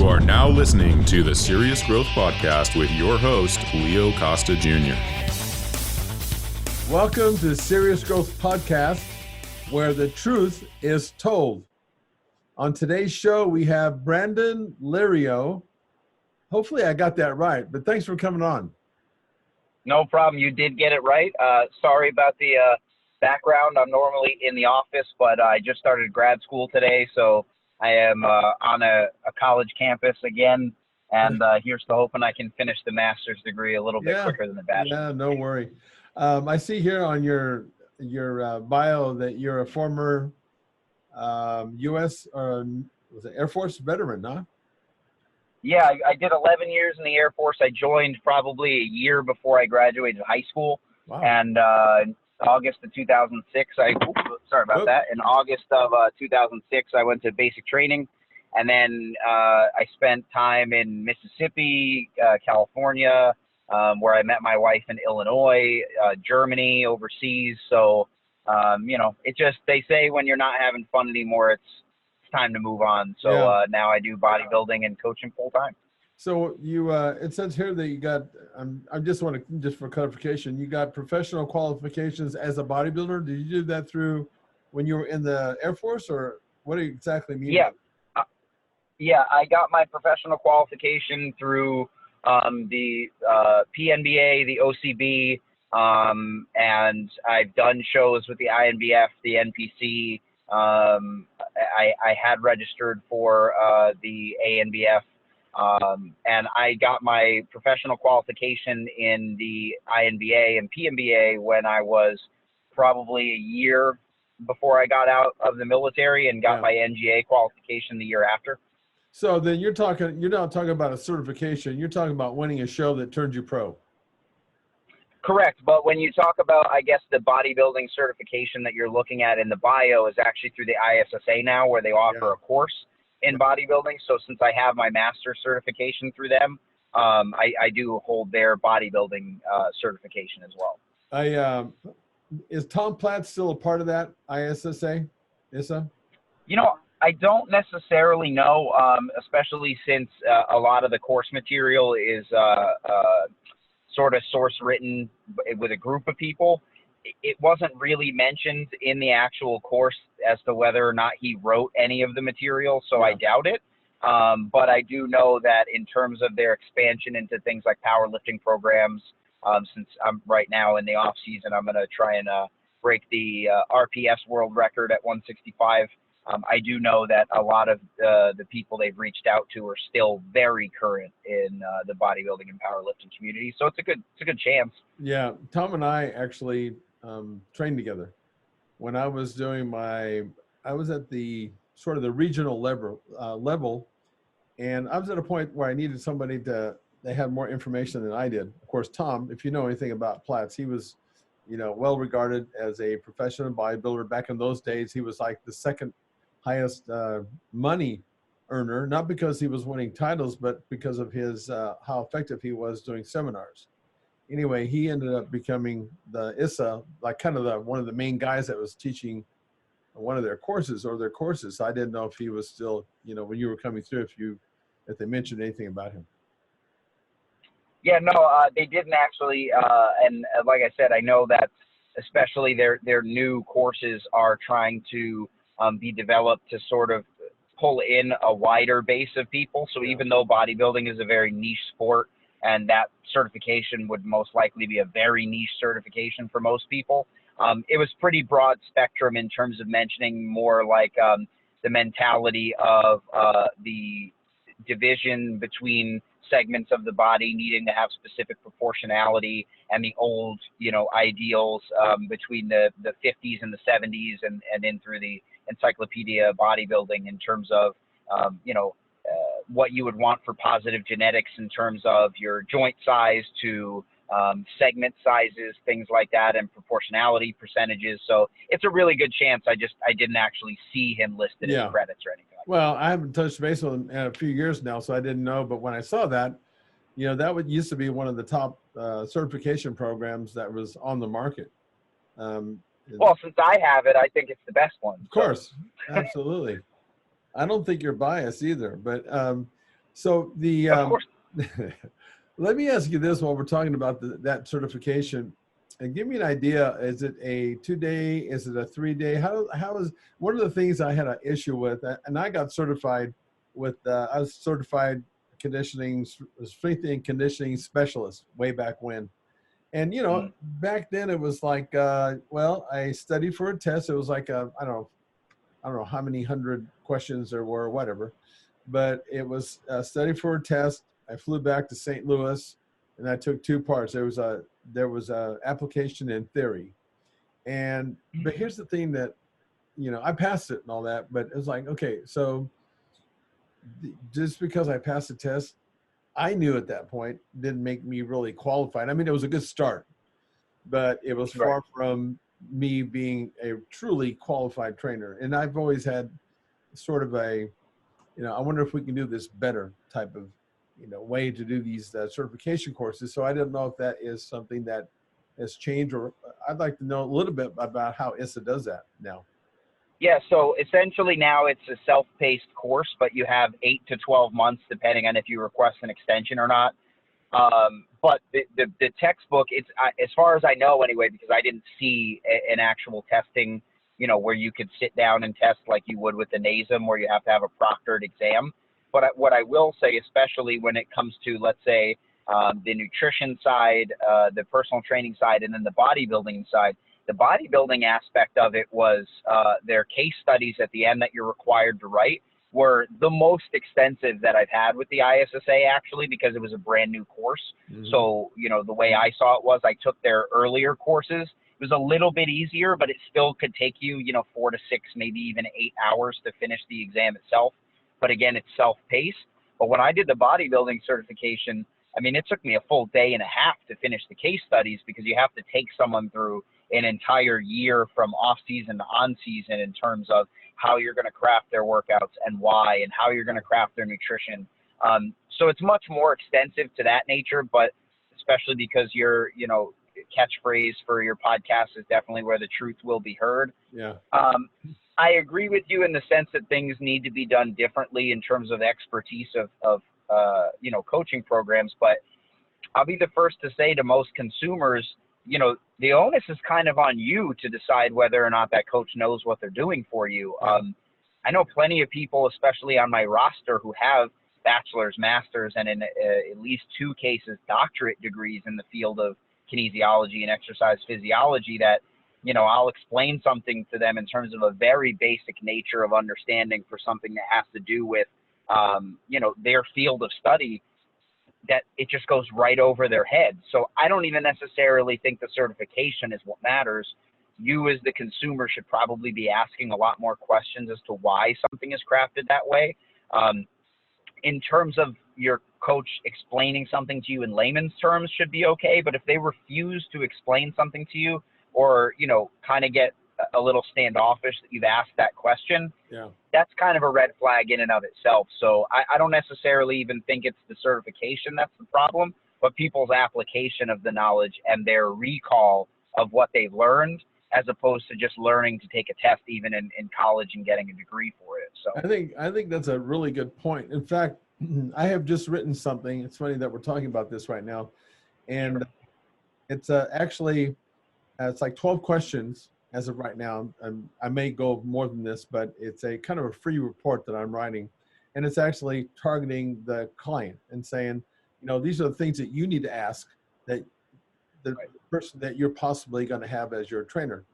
You are now listening to the Serious Growth Podcast with your host, Leo Costa Jr. Welcome to the Serious Growth Podcast, where the truth is told. On today's show, we have Brandon Lirio. Hopefully I got that right, but thanks for coming on. No problem. You did get it right. Sorry about the background. I'm normally in the office, but I just started grad school today, so I am on a college campus again, and here's to hoping I can finish the master's degree a little bit quicker than the bachelor's. Yeah, no worry. I see here on your bio that you're a former U.S. Was it Air Force veteran, huh? Yeah, I did 11 years in the Air Force. I joined probably a year before I graduated high school. Wow. And August of 2006, In August of 2006, I went to basic training. And then I spent time in Mississippi, California, where I met my wife in Illinois, Germany, overseas. So, they say when you're not having fun anymore, it's time to move on. So now I do bodybuilding and coaching full time. So you, it says here that you got, just for clarification, you got professional qualifications as a bodybuilder. Did you do that through when you were in the Air Force, or what do you exactly mean? Yeah, I got my professional qualification through the PNBA, the OCB, and I've done shows with the INBF, the NPC. I had registered for the ANBF, and I got my professional qualification in the INBA and PNBA when I was probably a year before I got out of the military, and got my NGA qualification the year after. So then you're not talking about a certification, you're talking about winning a show that turned you pro. Correct. But when you talk about, I guess, the bodybuilding certification that you're looking at in the bio is actually through the ISSA now, where they offer a course in bodybuilding. So since I have my master's certification through them, I do hold their bodybuilding certification as well. Is Tom Platt still a part of that ISSA? ISSA? I don't necessarily know, especially since a lot of the course material is sort of source written with a group of people. It wasn't really mentioned in the actual course as to whether or not he wrote any of the material, so I doubt it. But I do know that in terms of their expansion into things like powerlifting programs, since I'm right now in the off season, I'm going to try and break the RPS world record at 165. I do know that a lot of the people they've reached out to are still very current in the bodybuilding and powerlifting community. So it's a good chance. Yeah. Tom and I actually trained together when I was doing I was at the sort of the regional level, and I was at a point where I needed somebody they had more information than I did. Of course, Tom, if you know anything about Platts, he was, well regarded as a professional bodybuilder. Back in those days, he was like the second highest money earner, not because he was winning titles, but because of his how effective he was doing seminars. Anyway, he ended up becoming the ISSA, like kind of one of the main guys that was teaching one of their courses or their courses. So I didn't know if he was still, when you were coming through, if they mentioned anything about him. Yeah, no, they didn't actually. And like I said, I know that especially their new courses are trying to be developed to sort of pull in a wider base of people. So even though bodybuilding is a very niche sport, and that certification would most likely be a very niche certification for most people, it was pretty broad spectrum in terms of mentioning more like the mentality of the division between segments of the body needing to have specific proportionality, and the old, ideals between the 50s and the 70s and in through the encyclopedia bodybuilding in terms of, what you would want for positive genetics in terms of your joint size to segment sizes, things like that, and proportionality percentages. So it's a really good chance. I didn't actually see him listed in the credits or anything like that. Well, I haven't touched base with him in a few years now, so I didn't know. But when I saw that, that used to be one of the top certification programs that was on the market. Well, since I have it, I think it's the best one. Of course. Absolutely. I don't think you're biased either, but So the Of course. let me ask you this while we're talking about that certification, and give me an idea. Is it a 2-day? Is it a 3-day? How is one of the things I had an issue with, and I got certified with I was certified conditioning, strength and conditioning specialist way back when. And, you know, back then it was like, well, I studied for a test. It was like, I don't know how many hundred questions there were or whatever, but it was study for a test. I flew back to St. Louis and I took 2 parts. There was a application and theory. But here's the thing that, you know, I passed it and all that, but it was like, okay, so just because I passed the test, I knew at that point didn't make me really qualified. I mean, it was a good start, but it was far from me being a truly qualified trainer. And I've always had sort of a, you know, I wonder if we can do this better type of, you know, way to do these certification courses. So I don't know if that is something that has changed, or I'd like to know a little bit about how ISSA does that now. Yeah, so essentially now it's a self-paced course, but you have 8 to 12 months depending on if you request an extension or not. But the textbook, it's as far as I know anyway, because I didn't see an actual testing, you know, where you could sit down and test like you would with the NASM, where you have to have a proctored exam. But what I will say, especially when it comes to, let's say, the nutrition side, the personal training side, and then the bodybuilding side, the bodybuilding aspect of it was their case studies at the end that you're required to write were the most extensive that I've had with the ISSA, actually, because it was a brand new course. So, you know, the way I saw it was I took their earlier courses. It was a little bit easier, but it still could take you, you know, 4 to 6, maybe even 8 hours to finish the exam itself. But again, it's self-paced. But when I did the bodybuilding certification, I mean, it took me a full day and a half to finish the case studies, because you have to take someone through an entire year from off season to on season in terms of how you're going to craft their workouts and why, and how you're going to craft their nutrition. So it's much more extensive to that nature, but especially because your, you know, catchphrase for your podcast is definitely where the truth will be heard. Yeah. I agree with you in the sense that things need to be done differently in terms of expertise of you know, coaching programs, but I'll be the first to say to most consumers, you know, the onus is kind of on you to decide whether or not that coach knows what they're doing for you. I know plenty of people, especially on my roster, who have bachelor's, master's, and in at least 2 cases, doctorate degrees in the field of kinesiology and exercise physiology, that, you know, I'll explain something to them in terms of a very basic nature of understanding for something that has to do with, you know, their field of study, that it just goes right over their head. So I don't even necessarily think the certification is what matters. You as the consumer should probably be asking a lot more questions as to why something is crafted that way. In terms of your coach explaining something to you in layman's terms should be okay, but if they refuse to explain something to you, or, you know, kind of get a little standoffish that you've asked that question, that's kind of a red flag in and of itself. So I don't necessarily even think it's the certification that's the problem, but people's application of the knowledge and their recall of what they've learned, as opposed to just learning to take a test even in college and getting a degree for it. So I think that's a really good point. In fact, I have just written something. It's funny that we're talking about this right now, and it's actually it's like 12 questions as of right now. I may go more than this, but it's a kind of a free report that I'm writing, and it's actually targeting the client and saying, you know, these are the things that you need to ask that the person that you're possibly going to have as your trainer.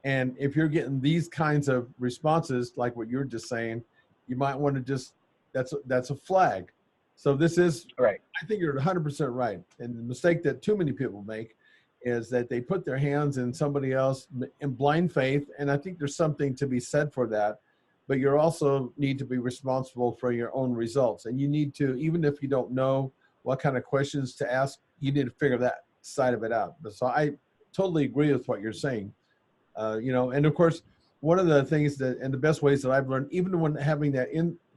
And if you're getting these kinds of responses, like what you're just saying, you might want to just, that's a flag. So this is, right. I think you're 100% right. And the mistake that too many people make is that they put their hands in somebody else in blind faith. And I think there's something to be said for that, but you also need to be responsible for your own results. And you need to, even if you don't know what kind of questions to ask, you need to figure that side of it out. But so I totally agree with what you're saying. You know, and of course, one of the things that, and the best ways that I've learned, even when having that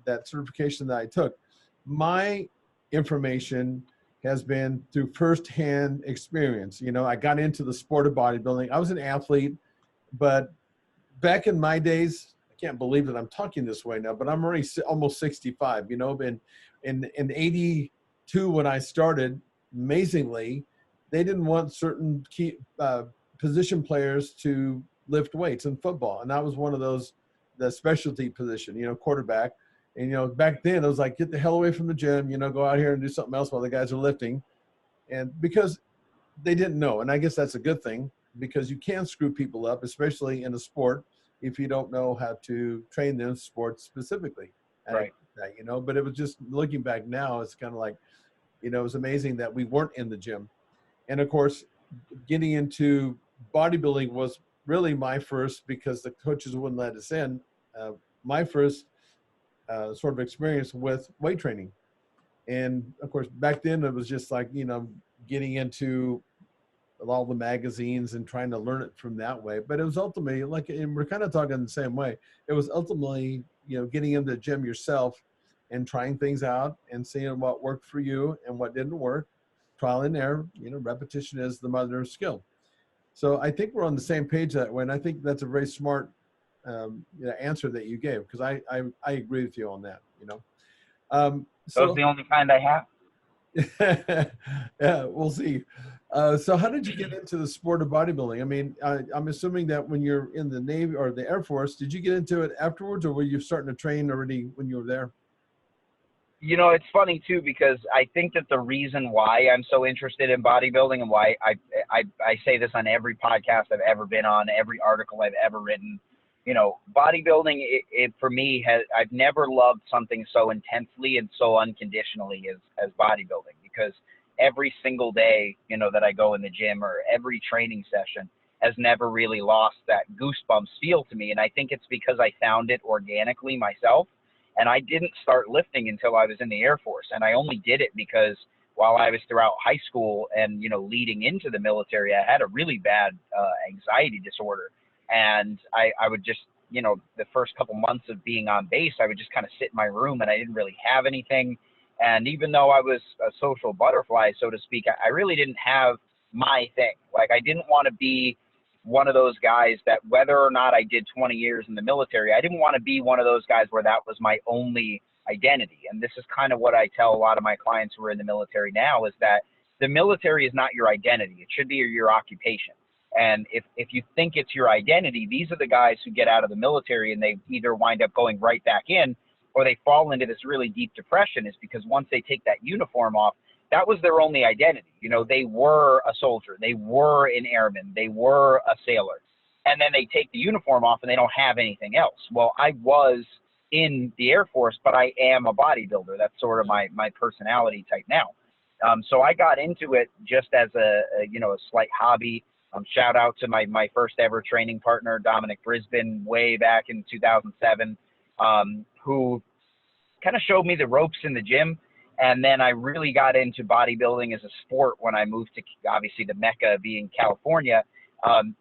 that certification that I took, my information has been through firsthand experience. You know, I got into the sport of bodybuilding. I was an athlete, but back in my days, can't believe that I'm talking this way now, but I'm already almost 65, you know, in 82 when I started, amazingly, they didn't want certain key position players to lift weights in football. And I was one of those, the specialty position, you know, quarterback. And, you know, back then it was like, get the hell away from the gym, you know, go out here and do something else while the guys are lifting. And because they didn't know, and I guess that's a good thing, because you can screw people up, especially in a sport, if you don't know how to train them sports specifically. Right. You know, but it was just looking back now, it's kind of like, you know, it was amazing that we weren't in the gym. And of course, getting into bodybuilding was really my first, because the coaches wouldn't let us in. My first sort of experience with weight training. And of course, back then it was just like, you know, getting into all the magazines and trying to learn it from that way. But it was ultimately like, and we're kind of talking the same way. It was ultimately, you know, getting into the gym yourself and trying things out and seeing what worked for you and what didn't work. Trial and error, you know, repetition is the mother of skill. So I think we're on the same page that way. And I think that's a very smart answer that you gave, because I agree with you on that, you know. Those are the only kind I have. Yeah, we'll see. So how did you get into the sport of bodybuilding? I mean, I'm assuming that when you're in the Navy or the Air Force, did you get into it afterwards, or were you starting to train already when you were there? You know, it's funny too, because I think that the reason why I'm so interested in bodybuilding, and why I say this on every podcast I've ever been on, every article I've ever written, you know, bodybuilding, it for me I've never loved something so intensely and so unconditionally as bodybuilding, because every single day, you know, that I go in the gym, or every training session, has never really lost that goosebumps feel to me. And I think it's because I found it organically myself. And I didn't start lifting until I was in the Air Force. And I only did it because while I was throughout high school and, you know, leading into the military, I had a really bad anxiety disorder. And I would just, you know, the first couple months of being on base, I would just kind of sit in my room and I didn't really have anything. And even though I was a social butterfly, so to speak, I really didn't have my thing. Like, I didn't want to be one of those guys that, whether or not I did 20 years in the military, I didn't want to be one of those guys where that was my only identity. And this is kind of what I tell a lot of my clients who are in the military now, is that the military is not your identity. It should be your occupation. And if you think it's your identity, these are the guys who get out of the military and they either wind up going right back in, or they fall into this really deep depression, is because once they take that uniform off, that was their only identity. You know, they were a soldier, they were an airman, they were a sailor. And then they take the uniform off and they don't have anything else. Well, I was in the Air Force, but I am a bodybuilder. That's sort of my personality type now. So I got into it just as a slight hobby. Shout out to my first ever training partner, Dominic Brisbane, way back in 2007, who kind of showed me the ropes in the gym. And then I really got into bodybuilding as a sport when I moved to, obviously, the Mecca being California.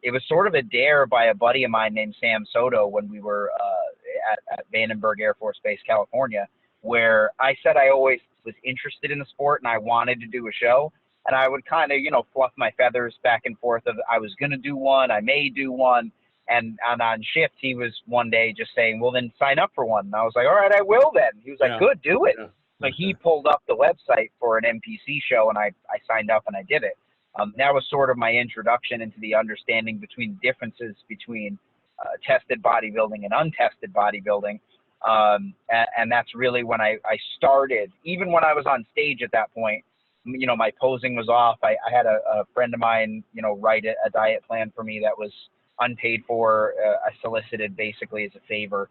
It was sort of a dare by a buddy of mine named Sam Soto when we were at Vandenberg Air Force Base, California, where I said I always was interested in the sport and I wanted to do a show. And I would kind of, fluff my feathers back and forth of I was going to do one, I may do one. And on shift, he was one day just saying, well, then sign up for one. And I was like, all right, I will then. He was like, good, do it. Yeah. So he pulled up the website for an NPC show, and I signed up and I did it. That was sort of my introduction into the understanding between differences between tested bodybuilding and untested bodybuilding. And that's really when I started. Even when I was on stage at that point, my posing was off. I had a friend of mine, write a diet plan for me that was unpaid for. I solicited basically as a favor.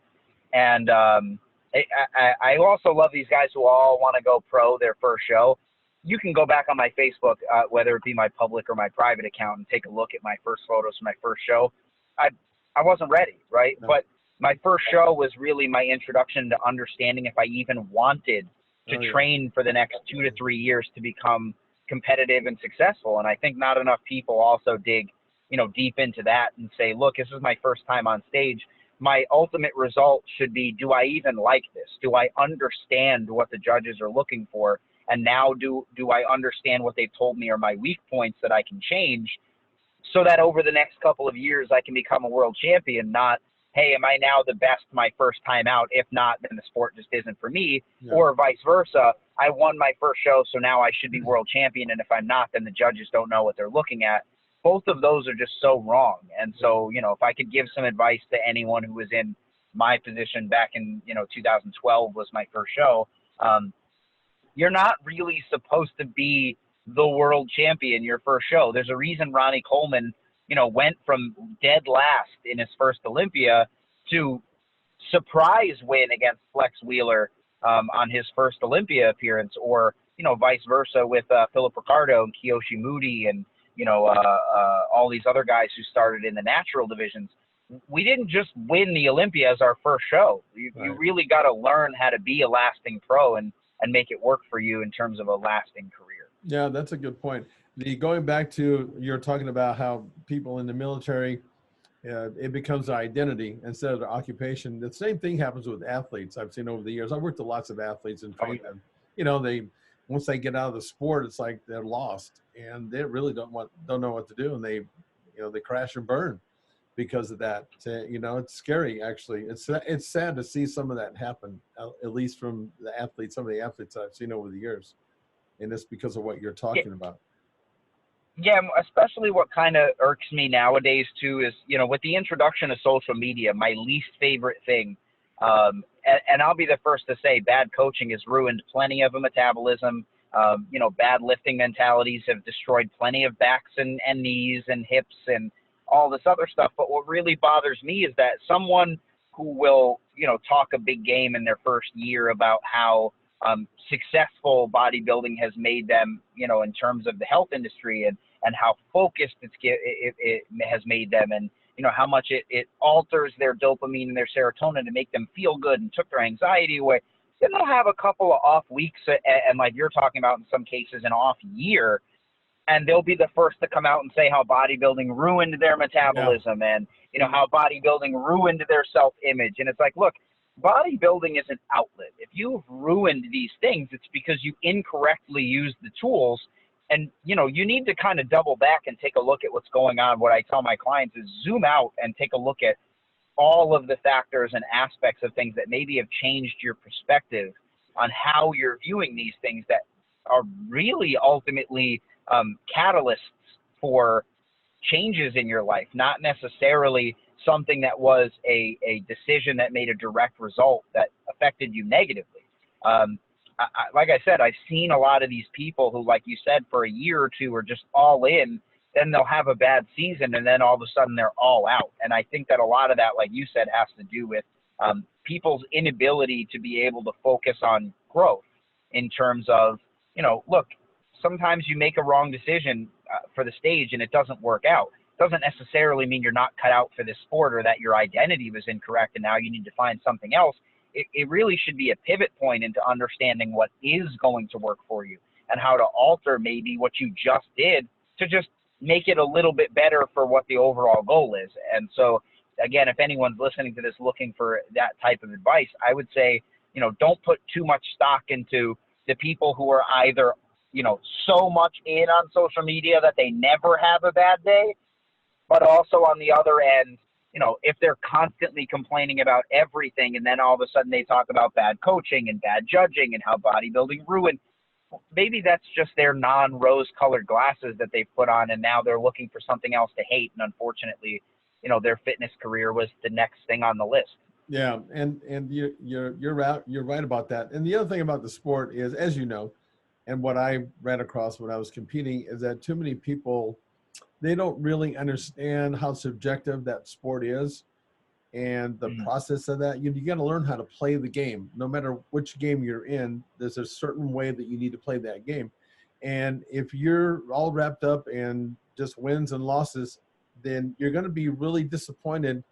And I also love these guys who all want to go pro their first show. You can go back on my Facebook, whether it be my public or my private account, and take a look at my first photos from my first show. I wasn't ready, right? No. But my first show was really my introduction to understanding if I even wanted to train for the next 2 to 3 years to become competitive and successful. And I think not enough people also dig, deep into that and say, look, this is my first time on stage. My ultimate result should be, do I even like this? Do I understand what the judges are looking for? And now do I understand what they've told me are my weak points that I can change, so that over the next couple of years I can become a world champion, not hey, am I now the best my first time out? If not, then the sport just isn't for me. Yeah. Or vice versa. I won my first show, so now I should be world champion. And if I'm not, then the judges don't know what they're looking at. Both of those are just so wrong. And so, if I could give some advice to anyone who was in my position back in, 2012 was my first show. You're not really supposed to be the world champion your first show. There's a reason Ronnie Coleman, went from dead last in his first Olympia to surprise win against Flex Wheeler on his first Olympia appearance, or, vice versa with Philip Ricardo and Kiyoshi Moody and, all these other guys who started in the natural divisions. We didn't just win the Olympia as our first show. You really got to learn how to be a lasting pro and make it work for you in terms of a lasting career. Yeah, that's a good point. Going back to, you're talking about how people in the military, it becomes an identity instead of their occupation. The same thing happens with athletes. I've seen over the years. I've worked with lots of athletes and trained them. Once they get out of the sport, it's like they're lost and they really don't know what to do, and they crash and burn because of that. So, it's scary actually. It's sad to see some of that happen, at least from some of the athletes I've seen over the years, and it's because of what you're talking about. Yeah, especially what kind of irks me nowadays too is, with the introduction of social media, my least favorite thing, and I'll be the first to say bad coaching has ruined plenty of a metabolism. Bad lifting mentalities have destroyed plenty of backs and knees and hips and all this other stuff. But what really bothers me is that someone who will, talk a big game in their first year about how successful bodybuilding has made them, in terms of the health industry and how focused it has made them, and how much it alters their dopamine and their serotonin to make them feel good and took their anxiety away. Then they'll have a couple of off weeks and like you're talking about in some cases an off year, and they'll be the first to come out and say how bodybuilding ruined their metabolism and how bodybuilding ruined their self-image. And it's like, look, bodybuilding is an outlet. If you've ruined these things, it's because you incorrectly used the tools. And, you need to kind of double back and take a look at what's going on. What I tell my clients is zoom out and take a look at all of the factors and aspects of things that maybe have changed your perspective on how you're viewing these things that are really ultimately catalysts for changes in your life, not necessarily something that was a decision that made a direct result that affected you negatively. Like I said, I've seen a lot of these people who, like you said, for a year or two are just all in, then they'll have a bad season, and then all of a sudden they're all out. And I think that a lot of that, like you said, has to do with people's inability to be able to focus on growth in terms of, look, sometimes you make a wrong decision for the stage and it doesn't work out. It doesn't necessarily mean you're not cut out for this sport or that your identity was incorrect and now you need to find something else. It really should be a pivot point into understanding what is going to work for you and how to alter maybe what you just did to just make it a little bit better for what the overall goal is. And so, again, if anyone's listening to this looking for that type of advice, I would say, don't put too much stock into the people who are either, so much in on social media that they never have a bad day, but also on the other end, if they're constantly complaining about everything and then all of a sudden they talk about bad coaching and bad judging and how bodybuilding ruined, maybe that's just their non-rose colored glasses that they put on and now they're looking for something else to hate. And unfortunately, their fitness career was the next thing on the list. Yeah, and you're right about that. And the other thing about the sport is, as you know, and what I ran across when I was competing, is that too many people, they don't really understand how subjective that sport is and the process of that. You got to learn how to play the game. No matter which game you're in, there's a certain way that you need to play that game. And if you're all wrapped up in just wins and losses, then you're going to be really disappointed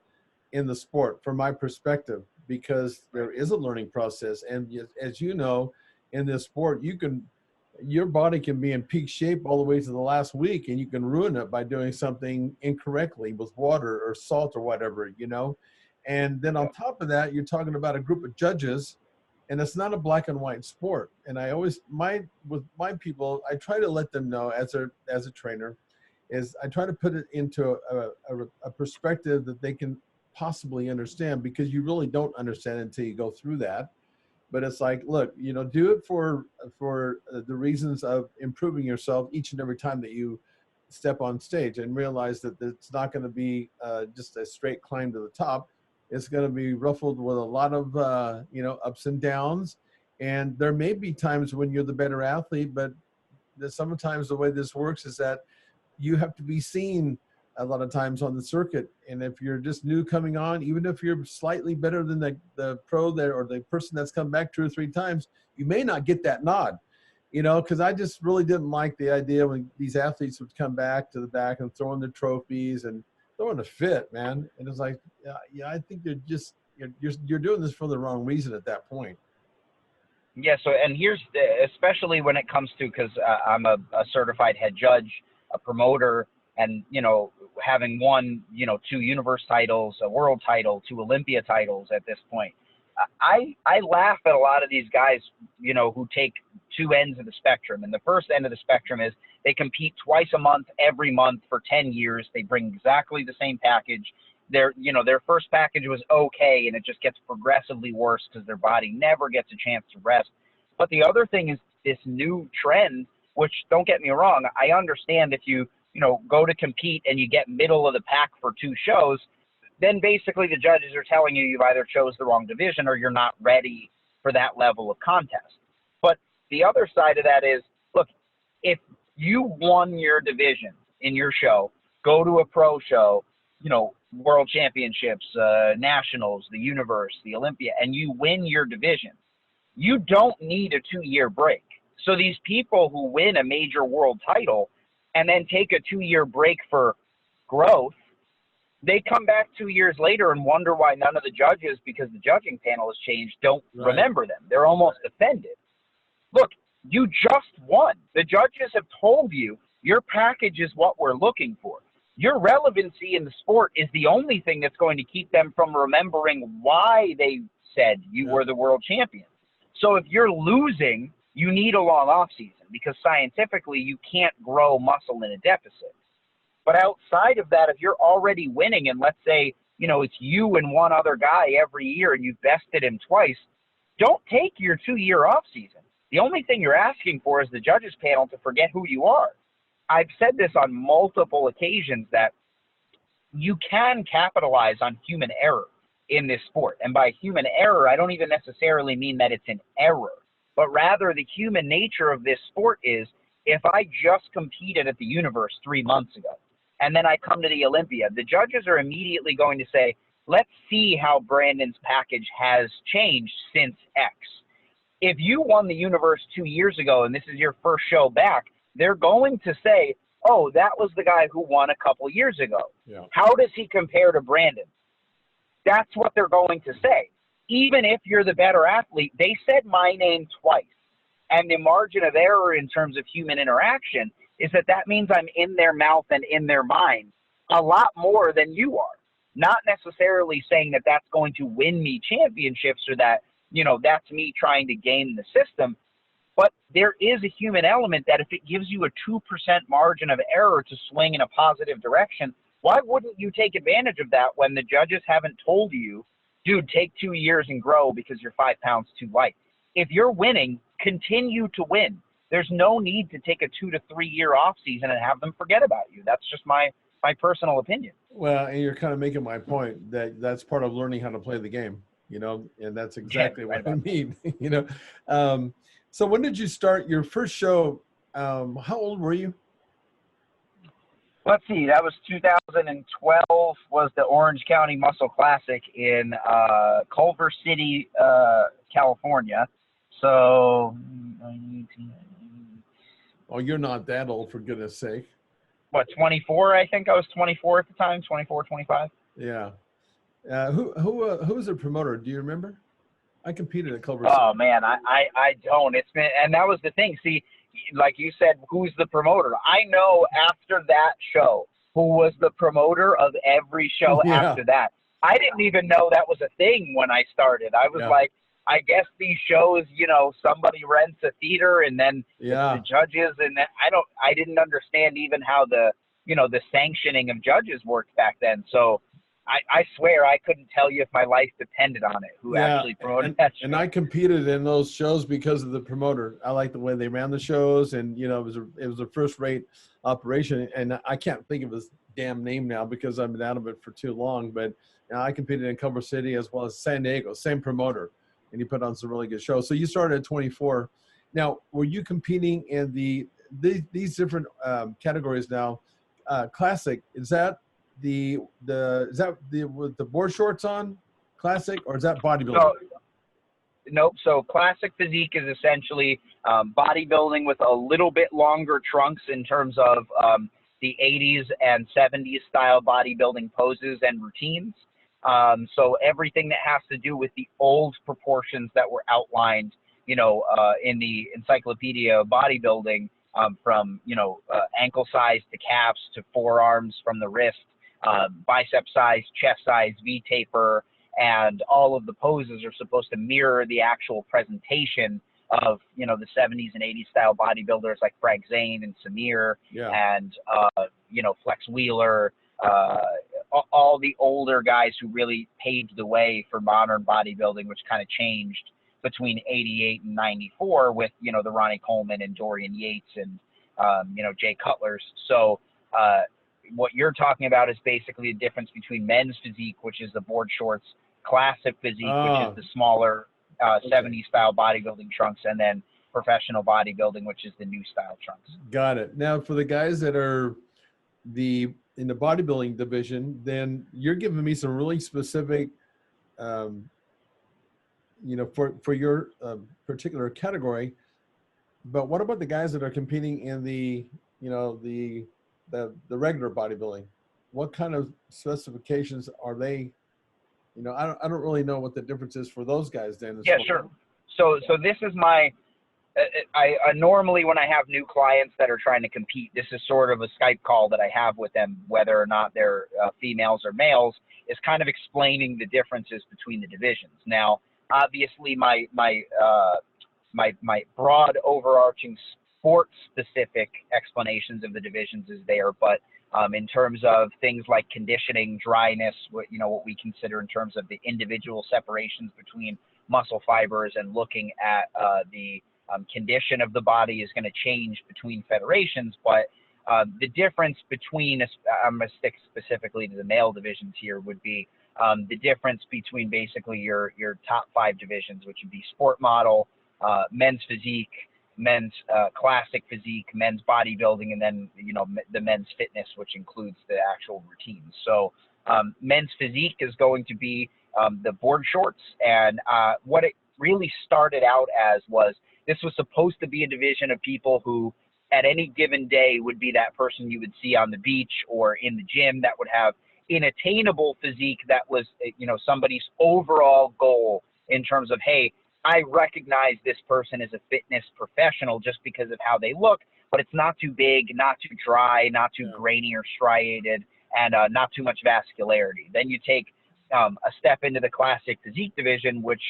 in the sport, from my perspective, because there is a learning process. And as you know, in this sport, your body can be in peak shape all the way to the last week, and you can ruin it by doing something incorrectly with water or salt or whatever, And then on top of that, you're talking about a group of judges, and it's not a black and white sport. And I always, with my people, I try to let them know as a trainer, is I try to put it into a perspective that they can possibly understand, because you really don't understand until you go through that. But it's like, look, you know, do it for the reasons of improving yourself each and every time that you step on stage, and realize that it's not going to be just a straight climb to the top. It's going to be ruffled with a lot of, you know, ups and downs. And there may be times when you're the better athlete, but sometimes the way this works is that you have to be seen a lot of times on the circuit. And if you're just new coming on, even if you're slightly better than the pro there, or the person that's come back 2 or 3 times, you may not get that nod, you know, because I just really didn't like the idea when these athletes would come back to the back and throwing their trophies and throwing a fit, man. And it's like, yeah, I think you're doing this for the wrong reason at that point. Yeah. So, and here's especially when it comes to, because I'm a certified head judge, a promoter, and, you know, having won, you know, 2 universe titles, a world title, 2 Olympia titles at this point. I laugh at a lot of these guys, you know, who take 2 ends of the spectrum. And the first end of the spectrum is they compete twice a month, every month for 10 years. They bring exactly the same package. Their first package was okay, and it just gets progressively worse because their body never gets a chance to rest. But the other thing is this new trend, which, don't get me wrong, I understand if you know, go to compete and you get middle of the pack for 2 shows, then basically the judges are telling you you've either chose the wrong division or you're not ready for that level of contest. But the other side of that is, look, if you won your division in your show, go to a pro show, you know, world championships, nationals, the universe, the Olympia, and you win your division, you don't need a 2-year break. So these people who win a major world title and then take a 2-year break for growth, they come back 2 years later and wonder why none of the judges, because the judging panel has changed, don't remember them. They're almost offended. Look, you just won. The judges have told you your package is what we're looking for. Your relevancy in the sport is the only thing that's going to keep them from remembering why they said you were the world champion. So if you're losing, you need a long off season, because scientifically you can't grow muscle in a deficit. But outside of that, if you're already winning, and let's say, you know, it's you and one other guy every year and you've bested him twice, don't take your 2-year off season. The only thing you're asking for is the judges panel to forget who you are. I've said this on multiple occasions that you can capitalize on human error in this sport. And by human error, I don't even necessarily mean that it's an error, but rather the human nature of this sport is, if I just competed at the universe 3 months ago, and then I come to the Olympia, the judges are immediately going to say, let's see how Brandon's package has changed since X. If you won the universe 2 years ago and this is your first show back, they're going to say, oh, that was the guy who won a couple years ago. Yeah. How does he compare to Brandon? That's what they're going to say. Even if you're the better athlete, they said my name twice. And the margin of error in terms of human interaction is that means I'm in their mouth and in their mind a lot more than you are. Not necessarily saying that that's going to win me championships, or that, you know, that's me trying to game the system. But there is a human element that if it gives you a 2% margin of error to swing in a positive direction, why wouldn't you take advantage of that when the judges haven't told you, dude, take 2 years and grow because you're 5 pounds too light? If you're winning, continue to win. There's no need to take a 2 to 3 year off season and have them forget about you. That's just my personal opinion. Well, and you're kind of making my point that that's part of learning how to play the game, you know, and that's exactly what I mean, you know. So when did you start your first show? How old were you? Let's see. That was 2012 was the Orange County Muscle Classic in Culver City, California. So, oh, you're not that old, for goodness sake. What, 24? I think I was 24 at the time, 24, 25. Yeah. Who was the promoter? Do you remember? I competed at Culver City. Oh man, I don't. It's been, and that was the thing. See, like you said, who's the promoter? I know after that show who was the promoter of every show after that. I didn't even know that was a thing when I started. I was like, I guess these shows, you know, somebody rents a theater and then the judges, and then I didn't understand even how the, you know, the sanctioning of judges worked back then. So I swear I couldn't tell you if my life depended on it, who actually promoted that show. And I competed in those shows because of the promoter. I liked the way they ran the shows, and it was a first-rate operation. And I can't think of his damn name now because I've been out of it for too long. But I competed in Culver City as well as San Diego, same promoter, and he put on some really good shows. So you started at 24. Now, were you competing in these different categories now? Classic, is that with the board shorts on, classic, or is that bodybuilding? Nope. So classic physique is essentially bodybuilding with a little bit longer trunks in terms of the 80s and 70s style bodybuilding poses and routines. So everything that has to do with the old proportions that were outlined, in the Encyclopedia of Bodybuilding, from ankle size to calves to forearms from the wrist, bicep size, chest size, V-taper, and all of the poses are supposed to mirror the actual presentation of, the 70s and 80s style bodybuilders like Frank Zane and Samir, and, Flex Wheeler, all the older guys who really paved the way for modern bodybuilding, which kind of changed between 88 and 94 with, the Ronnie Coleman and Dorian Yates and, Jay Cutlers. So, what you're talking about is basically the difference between men's physique, which is the board shorts, classic physique, which is the smaller 70s style bodybuilding trunks, and then professional bodybuilding, which is the new style trunks. Got it. Now, for the guys that are in the bodybuilding division, then you're giving me some really specific, for your particular category. But what about the guys that are competing in the regular bodybuilding? What kind of specifications are they? I don't really know what the difference is for those guys then. Yeah, sure. So this is my, I normally when I have new clients that are trying to compete, this is sort of a Skype call that I have with them, whether or not they're females or males, is kind of explaining the differences between the divisions. Now, obviously my broad overarching sport specific explanations of the divisions is there, but in terms of things like conditioning, dryness, what we consider in terms of the individual separations between muscle fibers, and looking at the condition of the body is going to change between federations. But the difference between, I'm going to stick specifically to the male divisions here, would be the difference between basically your top 5 divisions, which would be sport model, men's physique, men's classic physique, men's bodybuilding, and then the men's fitness, which includes the actual routines. So men's physique is going to be the board shorts, and what it really started out as was, this was supposed to be a division of people who at any given day would be that person you would see on the beach or in the gym that would have an attainable physique that was somebody's overall goal in terms of, hey, I recognize this person as a fitness professional just because of how they look, but it's not too big, not too dry, not too grainy or striated, and not too much vascularity. Then you take a step into the classic physique division, which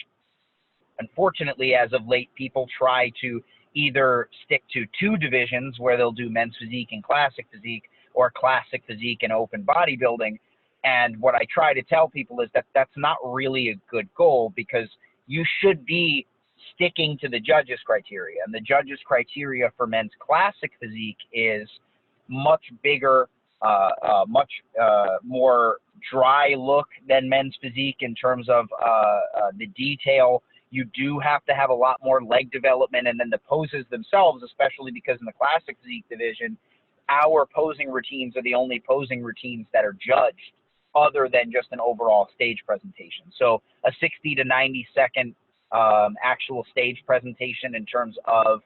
unfortunately, as of late, people try to either stick to 2 divisions where they'll do men's physique and classic physique, or classic physique and open bodybuilding. And what I try to tell people is that that's not really a good goal, because you should be sticking to the judges' criteria. And the judges' criteria for men's classic physique is much bigger, much more dry look than men's physique in terms of the detail. You do have to have a lot more leg development, and then the poses themselves, especially because in the classic physique division, our posing routines are the only posing routines that are judged other than just an overall stage presentation. So a 60 to 90 second actual stage presentation in terms of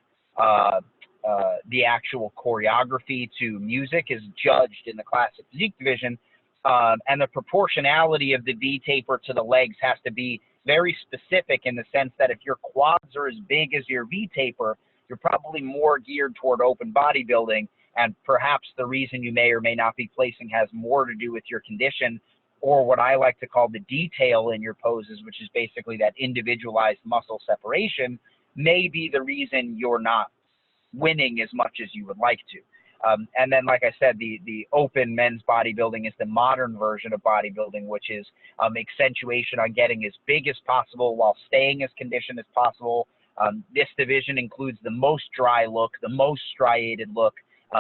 the actual choreography to music is judged in the classic physique division. And the proportionality of the V-taper to the legs has to be very specific, in the sense that if your quads are as big as your V-taper, you're probably more geared toward open bodybuilding. And perhaps the reason you may or may not be placing has more to do with your condition, or what I like to call the detail in your poses, which is basically that individualized muscle separation, may be the reason you're not winning as much as you would like to. And then, like I said, the open men's bodybuilding is the modern version of bodybuilding, which is accentuation on getting as big as possible while staying as conditioned as possible. This division includes the most dry look, the most striated look.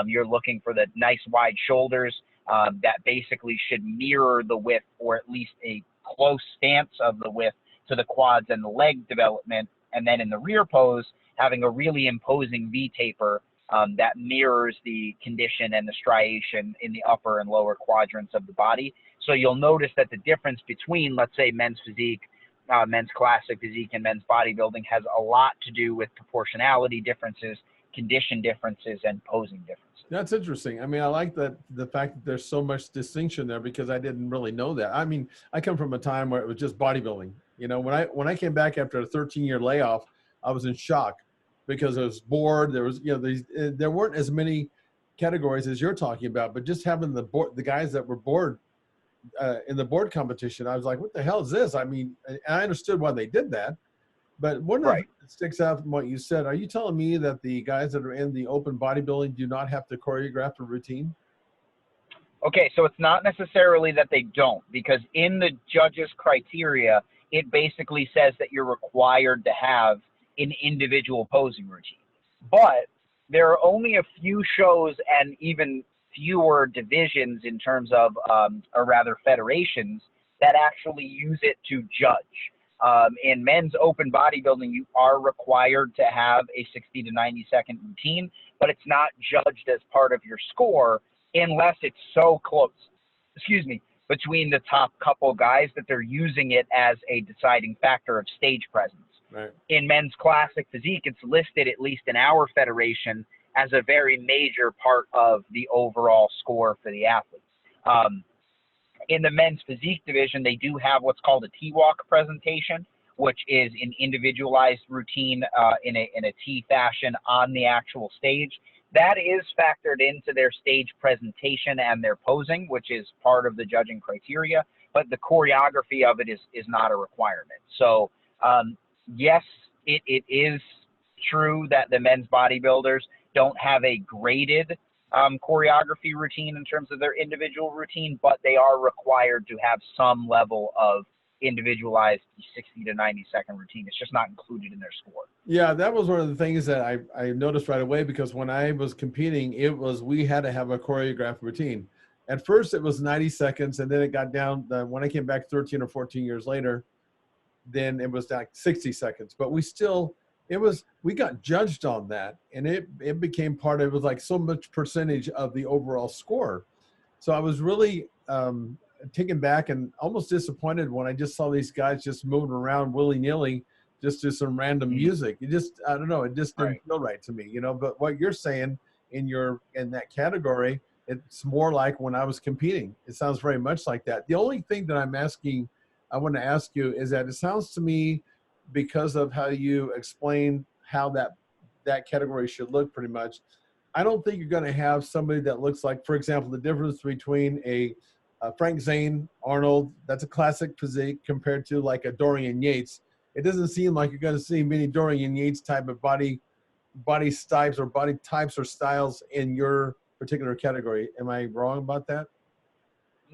You're looking for the nice wide shoulders that basically should mirror the width, or at least a close stance of the width to the quads and the leg development. And then in the rear pose, having a really imposing V taper that mirrors the condition and the striation in the upper and lower quadrants of the body. So you'll notice that the difference between, let's say, men's physique, men's classic physique, and men's bodybuilding has a lot to do with proportionality differences, condition differences, and posing differences. That's interesting. I mean, I like that, the fact that there's so much distinction there, because I didn't really know that. I mean, I come from a time where it was just bodybuilding. You know, when I came back after a 13-year layoff, I was in shock because I was bored. There was, you know, there weren't as many categories as you're talking about, but just having the guys that were bored in the board competition, I was like, what the hell is this? I mean, I understood why they did that. But one of the things that sticks out from what you said, are you telling me that the guys that are in the open bodybuilding do not have to choreograph a routine? Okay, so it's not necessarily that they don't, because in the judges' criteria, it basically says that you're required to have an individual posing routine. But there are only a few shows and even fewer divisions in terms of, or rather federations, that actually use it to judge. In men's open bodybuilding, you are required to have a 60 to 90 second routine, but it's not judged as part of your score unless it's so close, between the top couple guys that they're using it as a deciding factor of stage presence. Right. In men's classic physique, it's listed, at least in our federation, as a very major part of the overall score for the athletes. In the men's physique division, they do have what's called a T-walk presentation, which is an individualized routine in a T fashion on the actual stage. That is factored into their stage presentation and their posing, which is part of the judging criteria, but the choreography of it is not a requirement. So yes, it is true that the men's bodybuilders don't have a graded choreography routine in terms of their individual routine, but they are required to have some level of individualized 60 to 90 second routine. It's just not included in their score. Yeah, that was one of the things that I noticed right away, because when I was competing, we had to have a choreographed routine. At first it was 90 seconds, and then it got down, when I came back 13 or 14 years later, then it was like 60 seconds. But we got judged on that, and it became part of it. Was like so much percentage of the overall score. So I was really taken back and almost disappointed when I just saw these guys just moving around willy-nilly just to some random music. I don't know, it just didn't feel right to me, you know. But what you're saying in that category, it's more like when I was competing. It sounds very much like that. The only thing that I want to ask you is that it sounds to me, because of how you explain how that category should look, pretty much, I don't think you're going to have somebody that looks like, for example, the difference between a Frank Zane Arnold, that's a classic physique, compared to like a Dorian Yates. It doesn't seem like you're going to see many Dorian Yates type of body types or styles in your particular category. Am I wrong about that?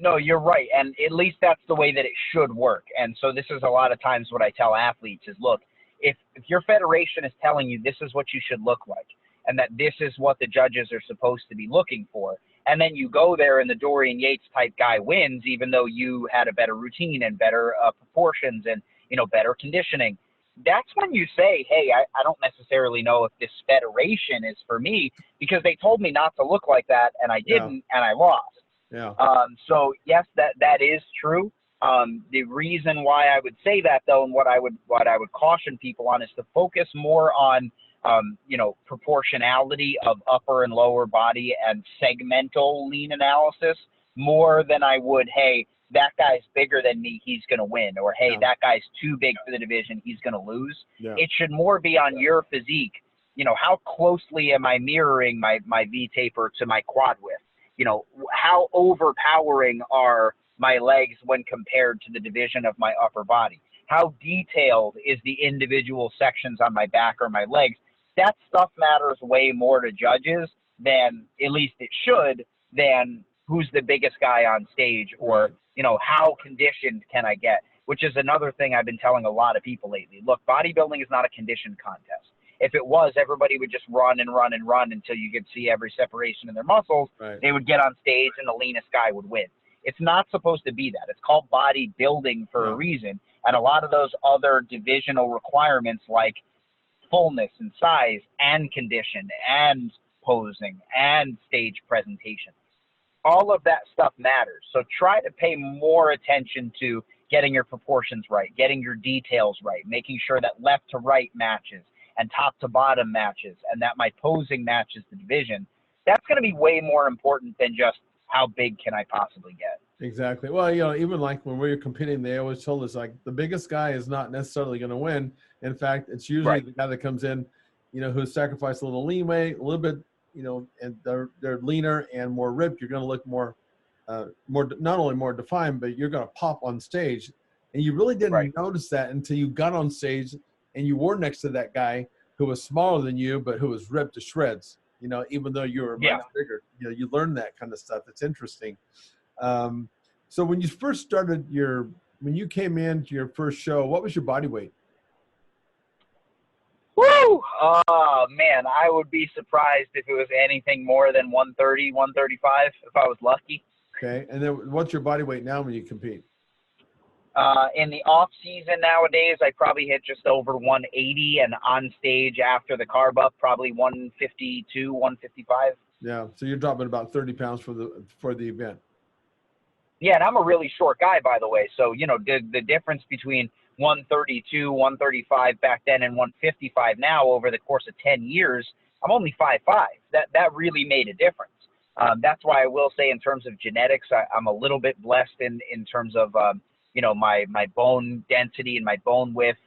No, you're right. And at least that's the way that it should work. And so this is a lot of times what I tell athletes is, look, if your federation is telling you this is what you should look like, and that this is what the judges are supposed to be looking for, and then you go there and the Dorian Yates type guy wins, even though you had a better routine and better proportions and, better conditioning, that's when you say, hey, I don't necessarily know if this federation is for me, because they told me not to look like that, and I didn't, and I lost. Yeah. So yes, that is true. The reason why I would say that, though, and what I would caution people on, is to focus more on proportionality of upper and lower body and segmental lean analysis, more than I would, hey, that guy's bigger than me, he's going to win, or hey, that guy's too big for the division, he's going to lose. Yeah. It should more be on your physique. How closely am I mirroring my V taper to my quad width? How overpowering are my legs when compared to the division of my upper body? How detailed is the individual sections on my back or my legs? That stuff matters way more to judges than, at least it should, than who's the biggest guy on stage, or, you know, how conditioned can I get, which is another thing I've been telling a lot of people lately. Look, bodybuilding is not a condition contest. If it was, everybody would just run and run and run until you could see every separation in their muscles. Right. They would get on stage and the leanest guy would win. It's not supposed to be that. It's called bodybuilding for a reason. And a lot of those other divisional requirements, like fullness and size and condition and posing and stage presentation, all of that stuff matters. So try to pay more attention to getting your proportions right, getting your details right, making sure that left to right matches and top to bottom matches, and that my posing matches the division. That's going to be way more important than just how big can I possibly get. Exactly. Well, you know, even like when we were competing, they always told us, like, the biggest guy is not necessarily going to win. In fact, it's usually the guy that comes in, you know, who's sacrificed a little leeway, a little bit, you know, and they're leaner and more ripped. You're going to look more, not only more defined, but you're going to pop on stage. And you really didn't notice that until you got on stage and you were next to that guy who was smaller than you, but who was ripped to shreds, you know, even though you were much bigger. You know, you learn that kind of stuff. It's interesting. So when you first started when you came into your first show, what was your body weight? Woo! Oh, man, I would be surprised if it was anything more than 130, 135, if I was lucky. Okay. And then what's your body weight now when you compete? In the off season nowadays, I probably hit just over 180, and on stage after the carb up, probably 152, 155. Yeah. So you're dropping about 30 pounds for the event. Yeah. And I'm a really short guy, by the way. So, you know, the difference between 132, 135 back then and 155 now over the course of 10 years, I'm only 5'5". That really made a difference. That's why I will say, in terms of genetics, I'm a little bit blessed in terms of, you know, my bone density and my bone width,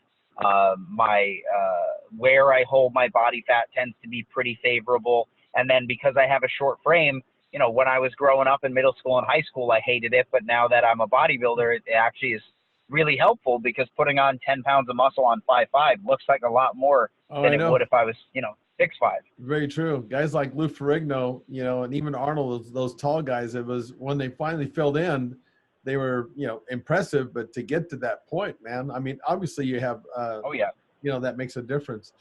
where I hold my body fat tends to be pretty favorable. And then because I have a short frame, you know, when I was growing up in middle school and high school, I hated it. But now that I'm a bodybuilder, it actually is really helpful, because putting on 10 pounds of muscle on 5'5" looks like a lot more than it would if I was, you know, 6'5". Very true. Guys like Lou Ferrigno, you know, and even Arnold, those tall guys, it was when they finally filled in, they were, you know, impressive. But to get to that point, man, I mean, obviously you have, you know, that makes a difference.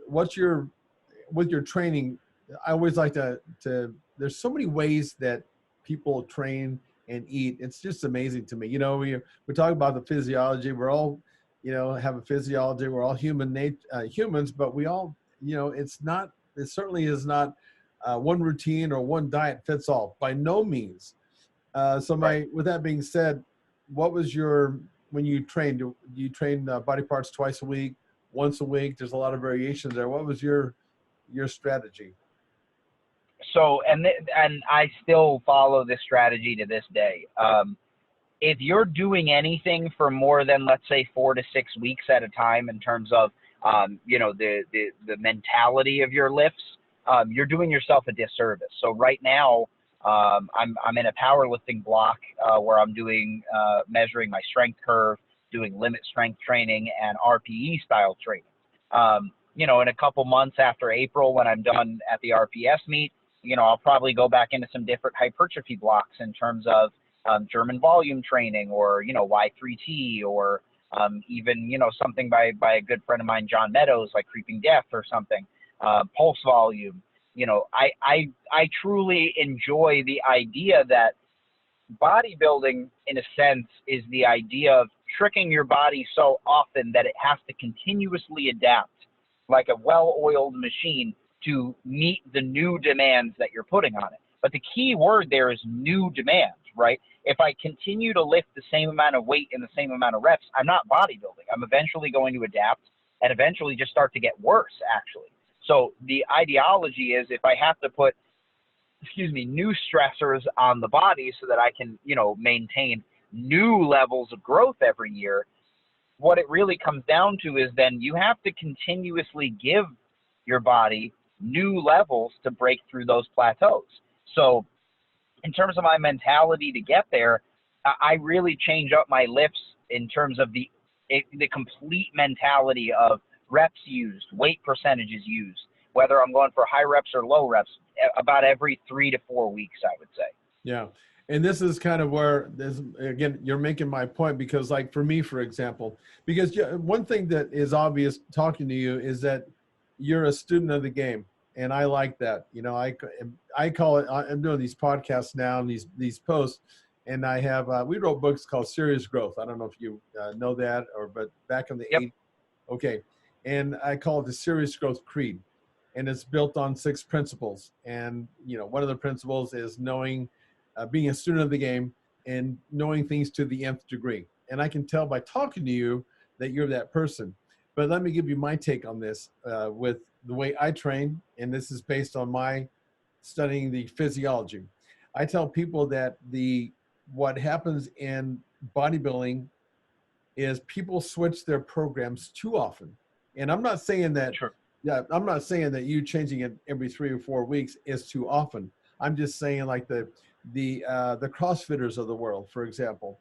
With your training, I always like to there's so many ways that people train and eat. It's just amazing to me. You know, we talk about the physiology. We're all, you know, have a physiology. We're all humans, but we all, you know, it certainly is not one routine or one diet fits all, by no means. With that being said, what was when you trained, do you train body parts twice a week, once a week? There's a lot of variations there. What was your strategy? So, and I still follow this strategy to this day. If you're doing anything for more than, let's say, 4 to 6 weeks at a time, in terms of, you know, the mentality of your lifts, you're doing yourself a disservice. So right now, I'm in a powerlifting block where I'm doing measuring my strength curve, doing limit strength training and RPE style training. You know, in a couple months after April, when I'm done at the RPS meet, you know, I'll probably go back into some different hypertrophy blocks in terms of German volume training, or, you know, Y3T, or even, you know, something by a good friend of mine, John Meadows, like creeping death or something, pulse volume. You know, I truly enjoy the idea that bodybuilding, in a sense, is the idea of tricking your body so often that it has to continuously adapt like a well-oiled machine to meet the new demands that you're putting on it. But the key word there is new demands, right? If I continue to lift the same amount of weight in the same amount of reps, I'm not bodybuilding. I'm eventually going to adapt and eventually just start to get worse, actually. So the ideology is, if I have to put, new stressors on the body so that I can, you know, maintain new levels of growth every year, what it really comes down to is then you have to continuously give your body new levels to break through those plateaus. So in terms of my mentality to get there, I really change up my lifts in terms of the complete mentality of reps used, weight percentages used, whether I'm going for high reps or low reps, about every 3 to 4 weeks, I would say. Yeah. And this is kind of where this, again, you're making my point, because like for me, for example, because one thing that is obvious talking to you is that you're a student of the game. And I like that. You know, I call it, I'm doing these podcasts now and these posts, and I have, we wrote books called Serious Growth. I don't know if you know that, but back in the Yep. 80s. Okay. And I call it the Serious Growth Creed. And it's built on 6 principles. And, you know, one of the principles is knowing, being a student of the game and knowing things to the nth degree. And I can tell by talking to you that you're that person. But let me give you my take on this with the way I train. And this is based on my studying the physiology. I tell people that what happens in bodybuilding is people switch their programs too often. And I'm not saying that, Sure. yeah, I'm not saying that you changing it every 3 or 4 weeks is too often. I'm just saying like the CrossFitters of the world, for example.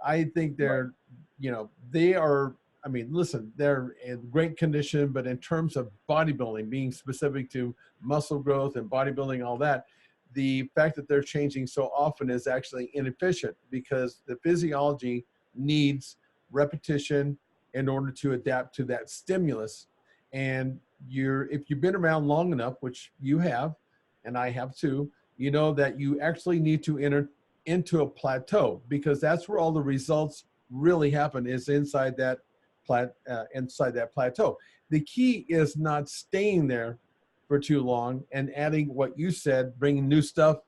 I think they're, you know, they are, I mean, listen, they're in great condition, but in terms of bodybuilding, being specific to muscle growth and bodybuilding, all that, the fact that they're changing so often is actually inefficient, because the physiology needs repetition in order to adapt to that stimulus. And if you've been around long enough, which you have, and I have too, you know that you actually need to enter into a plateau, because that's where all the results really happen, is inside that plateau. The key is not staying there for too long and adding what you said, bringing new stuff,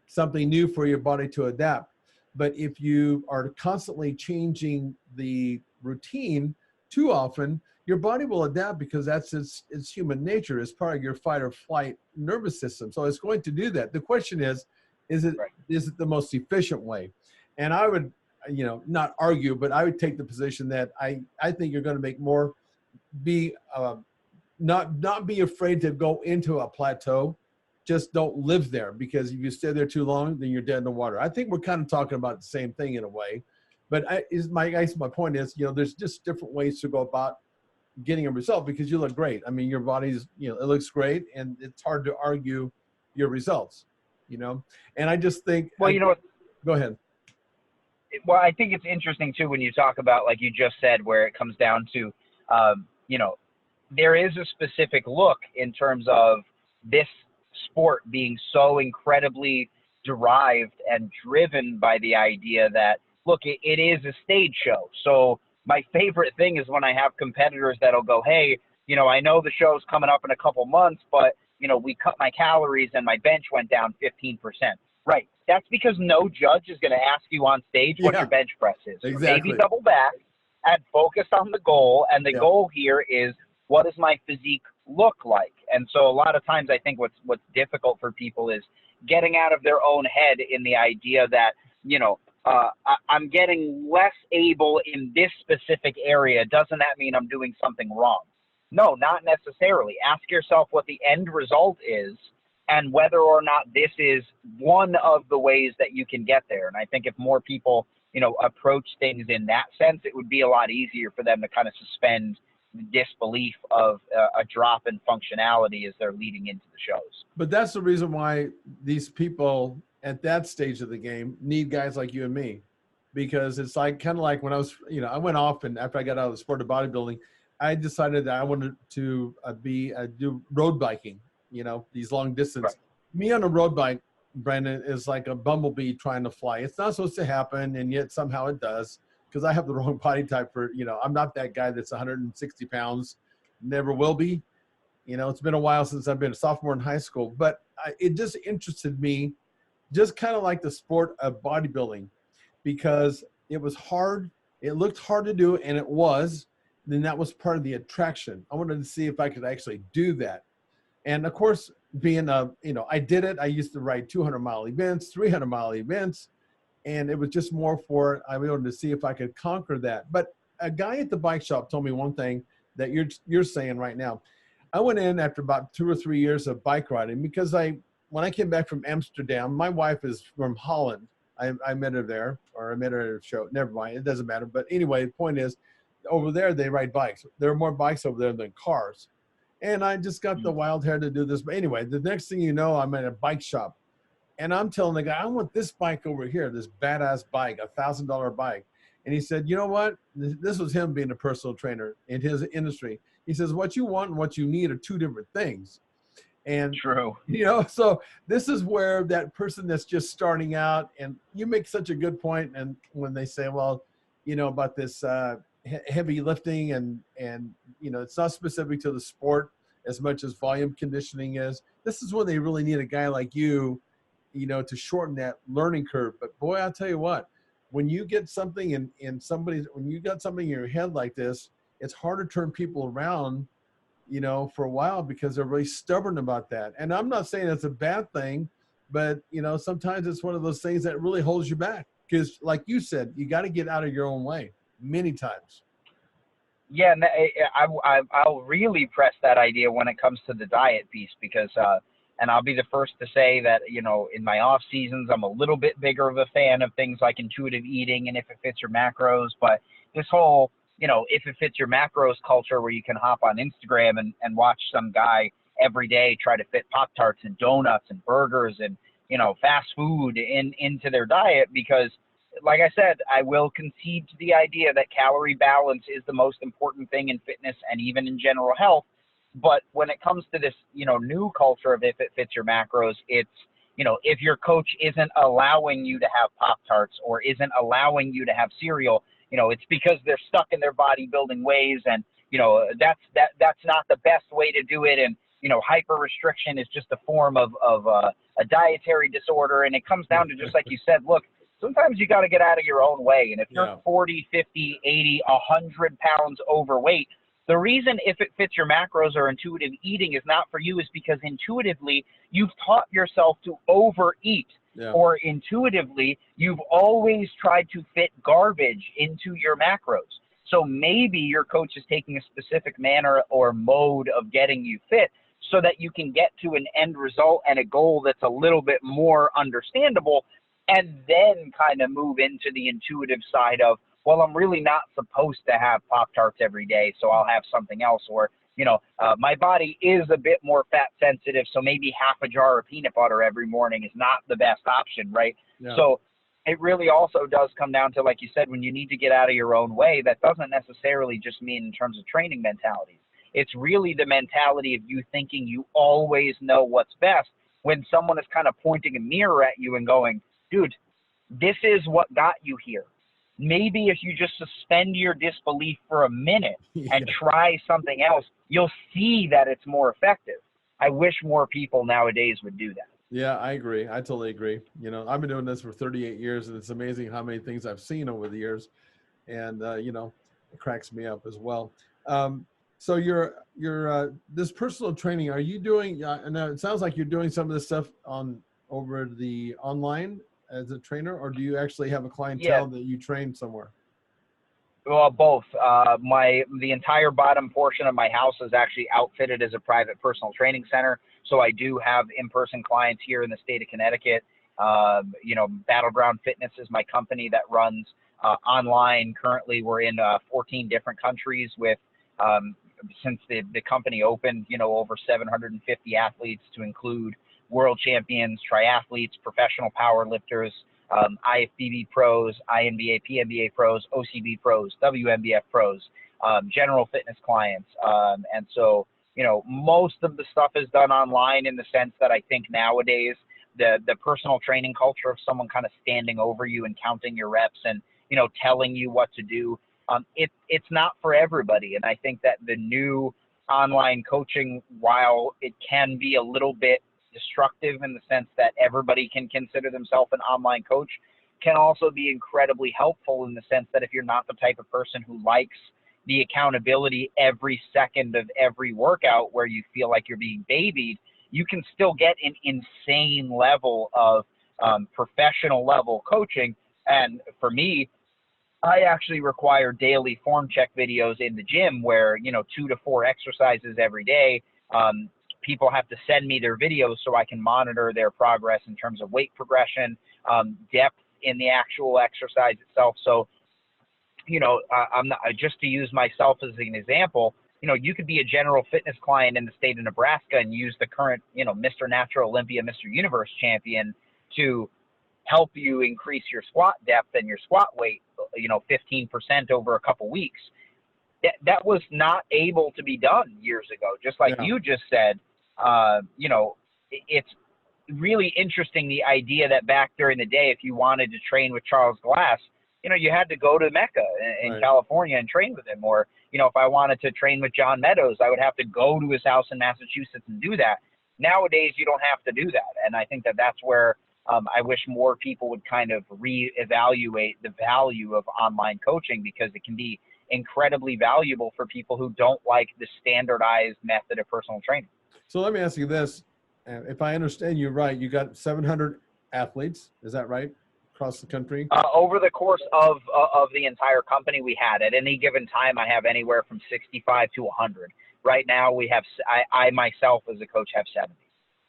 something new for your body to adapt. But if you are constantly changing the routine too often, your body will adapt, because that's its human nature. It's part of your fight or flight nervous system. So it's going to do that. The question is it the most efficient way? And I would, you know, not argue, but I would take the position that I think you're going to make more, not be afraid to go into a plateau. Just don't live there, because if you stay there too long, then you're dead in the water. I think we're kind of talking about the same thing in a way. But my point is, you know, there's just different ways to go about getting a result, because you look great. I mean, your body's, you know, it looks great, and it's hard to argue your results, you know? And I just think, well, you know what? Go ahead. Well, I think it's interesting too, when you talk about, like you just said, where it comes down to, you know, there is a specific look in terms of this sport being so incredibly derived and driven by the idea that, look, it is a stage show. So my favorite thing is when I have competitors that'll go, hey, you know, I know the show's coming up in a couple months, but, you know, we cut my calories and my bench went down 15%. Right. That's because no judge is going to ask you on stage what your bench press is. Exactly. Maybe double back and focus on the goal. And the goal here is, what does my physique look like? And so a lot of times I think what's difficult for people is getting out of their own head in the idea that, you know, I'm getting less able in this specific area. Doesn't that mean I'm doing something wrong? No, not necessarily. Ask yourself what the end result is and whether or not this is one of the ways that you can get there. And I think if more people, you know, approach things in that sense, it would be a lot easier for them to kind of suspend the disbelief of a drop in functionality as they're leading into the shows. But that's the reason why these people at that stage of the game need guys like you and me, because it's like kind of like when I was, you know, I went off, and after I got out of the sport of bodybuilding, I decided that I wanted to do road biking, you know, these long distance. Right. Me on a road bike, Brandon, is like a bumblebee trying to fly. It's not supposed to happen, and yet somehow it does, because I have the wrong body type for, you know, I'm not that guy that's 160 pounds, never will be. You know, it's been a while since I've been a sophomore in high school, but it just interested me, just kind of like the sport of bodybuilding, because it was hard. It looked hard to do, and it was. Then that was part of the attraction. I wanted to see if I could actually do that. And of course, being you know, I did it. I used to ride 200-mile events, 300-mile events, and it was just more for, I wanted to see if I could conquer that. But a guy at the bike shop told me one thing that you're saying right now. I went in after about 2 or 3 years of bike riding, because when I came back from Amsterdam, my wife is from Holland. I met her there, or I met her at a show. Never mind, it doesn't matter. But anyway, the point is, over there they ride bikes. There are more bikes over there than cars. And I just got the wild hair to do this. But anyway, the next thing you know, I'm at a bike shop. And I'm telling the guy, I want this bike over here, this badass bike, $1,000 bike. And he said, you know what? This was him being a personal trainer in his industry. He says, what you want and what you need are two different things. And, True. So this is where that person that's just starting out, and you make such a good point. And when they say, well, about this heavy lifting and, it's not specific to the sport as much as volume conditioning is, this is when they really need a guy like you, to shorten that learning curve. But boy, I'll tell you what, when you get something when you got something in your head like this, it's hard to turn people around, for a while, because they're really stubborn about that. And I'm not saying it's a bad thing, but sometimes it's one of those things that really holds you back. Because like you said, you got to get out of your own way many times. Yeah, and I'll really press that idea when it comes to the diet piece, because and I'll be the first to say that, in my off seasons, I'm a little bit bigger of a fan of things like intuitive eating and if it fits your macros. But this whole, if it fits your macros culture, where you can hop on Instagram and watch some guy every day try to fit Pop-Tarts and donuts and burgers and, fast food into their diet, because like I said, I will concede to the idea that calorie balance is the most important thing in fitness and even in general health. But when it comes to this, new culture of if it fits your macros, it's, if your coach isn't allowing you to have Pop-Tarts or isn't allowing you to have cereal, it's because they're stuck in their bodybuilding ways. And, that's not the best way to do it. And, hyper restriction is just a form of a dietary disorder. And it comes down to, just like you said, look, sometimes you got to get out of your own way. And if you're 40, 50, 80, 100 pounds overweight, the reason if it fits your macros or intuitive eating is not for you is because intuitively you've taught yourself to overeat, or intuitively you've always tried to fit garbage into your macros. So maybe your coach is taking a specific manner or mode of getting you fit so that you can get to an end result and a goal that's a little bit more understandable, and then kind of move into the intuitive side of, well, I'm really not supposed to have Pop-Tarts every day, so I'll have something else. Or, my body is a bit more fat sensitive, so maybe half a jar of peanut butter every morning is not the best option, right? Yeah. So it really also does come down to, like you said, when you need to get out of your own way, that doesn't necessarily just mean in terms of training mentalities. It's really the mentality of you thinking you always know what's best, when someone is kind of pointing a mirror at you and going, dude, this is what got you here. Maybe if you just suspend your disbelief for a minute and try something else, you'll see that it's more effective. I wish more people nowadays would do that. Yeah, I agree. I totally agree. I've been doing this for 38 years, and it's amazing how many things I've seen over the years. And, it cracks me up as well. So you're this personal training, are you doing, and it sounds like you're doing some of this stuff over the online as a trainer, or do you actually have a clientele that you train somewhere? Well, both. The entire bottom portion of my house is actually outfitted as a private personal training center. So I do have in-person clients here in the state of Connecticut. Battleground Fitness is my company that runs online. Currently, we're in 14 different countries with, since the company opened, over 750 athletes, to include world champions, triathletes, professional power lifters, IFBB pros, INBA, PNBA pros, OCB pros, WNBF pros, general fitness clients. And so, most of the stuff is done online, in the sense that I think nowadays the personal training culture of someone kind of standing over you and counting your reps and, telling you what to do, it's not for everybody. And I think that the new online coaching, while it can be a little bit destructive in the sense that everybody can consider themselves an online coach, can also be incredibly helpful in the sense that if you're not the type of person who likes the accountability every second of every workout where you feel like you're being babied, you can still get an insane level of professional level coaching. And for me, I actually require daily form check videos in the gym where, 2 to 4 exercises every day. People have to send me their videos so I can monitor their progress in terms of weight progression, depth in the actual exercise itself. So, I'm not, just to use myself as an example, you could be a general fitness client in the state of Nebraska and use the current, Mr. Natural Olympia, Mr. Universe champion to help you increase your squat depth and your squat weight, 15% over a couple weeks. That was not able to be done years ago. Just like you just said, it's really interesting, the idea that back during the day, if you wanted to train with Charles Glass, you had to go to Mecca in California and train with him. Or, if I wanted to train with John Meadows, I would have to go to his house in Massachusetts and do that. Nowadays, you don't have to do that. And I think that that's where I wish more people would kind of reevaluate the value of online coaching, because it can be incredibly valuable for people who don't like the standardized method of personal training. So let me ask you this. If I understand you right, you got 700 athletes. Is that right? Across the country? Over the course of the entire company, we had at any given time, I have anywhere from 65 to 100. Right now, we have, I myself as a coach have 70.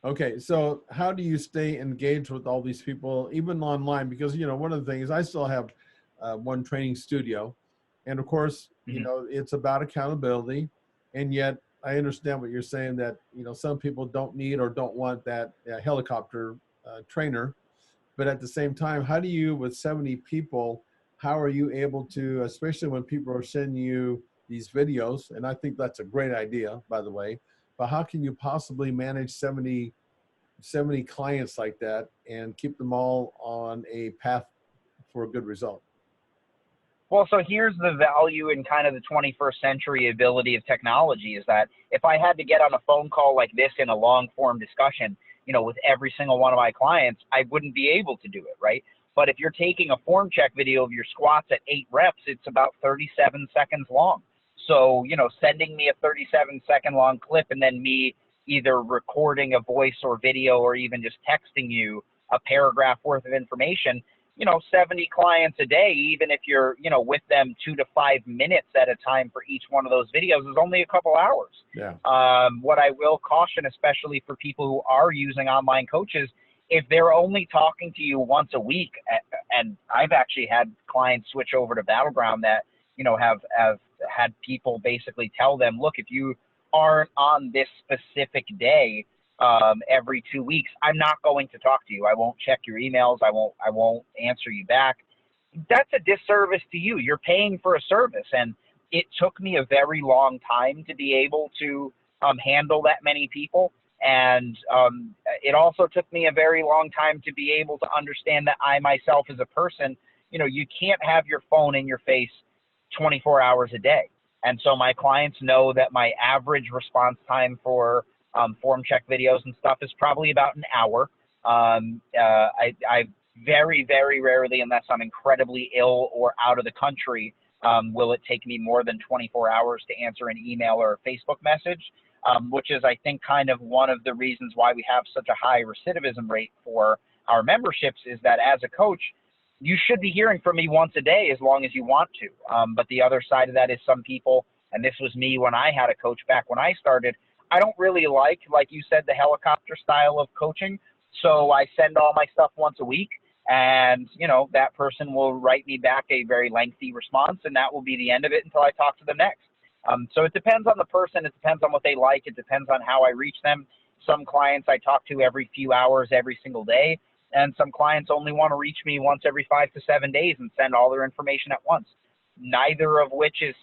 Okay, so how do you stay engaged with all these people, even online? Because, one of the things, I still have one training studio. And of course, it's about accountability. And yet I understand what you're saying, that, some people don't need or don't want that helicopter trainer. But at the same time, how do you, with 70 people, how are you able to, especially when people are sending you these videos, and I think that's a great idea, by the way, but how can you possibly manage 70 clients like that and keep them all on a path for a good result? Well, so here's the value in kind of the 21st century ability of technology, is that if I had to get on a phone call like this in a long form discussion, with every single one of my clients, I wouldn't be able to do it, right? But if you're taking a form check video of your squats at 8 reps, it's about 37 seconds long. So, sending me a 37-second long clip and then me either recording a voice or video or even just texting you a paragraph worth of information, 70 clients a day, even if you're, with them 2 to 5 minutes at a time for each one of those videos, is only a couple hours. Yeah. What I will caution, especially for people who are using online coaches, if they're only talking to you once a week, and I've actually had clients switch over to Battleground that, have had people basically tell them, look, if you aren't on this specific day, every 2 weeks, I'm not going to talk to you. I won't check your emails. I won't answer you back. That's a disservice to you. You're paying for a service. And it took me a very long time to be able to handle that many people. And it also took me a very long time to be able to understand that I myself as a person, you can't have your phone in your face 24 hours a day. And so my clients know that my average response time for form check videos and stuff is probably about an hour. I very, very rarely, unless I'm incredibly ill or out of the country, will it take me more than 24 hours to answer an email or a Facebook message, which is, I think, kind of one of the reasons why we have such a high recidivism rate for our memberships, is that as a coach, you should be hearing from me once a day as long as you want to. But the other side of that is some people, and this was me when I had a coach back when I started, I don't really like you said, the helicopter style of coaching. So I send all my stuff once a week, and, that person will write me back a very lengthy response, and that will be the end of it until I talk to them next. So it depends on the person. It depends on what they like. It depends on how I reach them. Some clients I talk to every few hours, every single day, and some clients only want to reach me once every 5 to 7 days and send all their information at once. Neither of which is,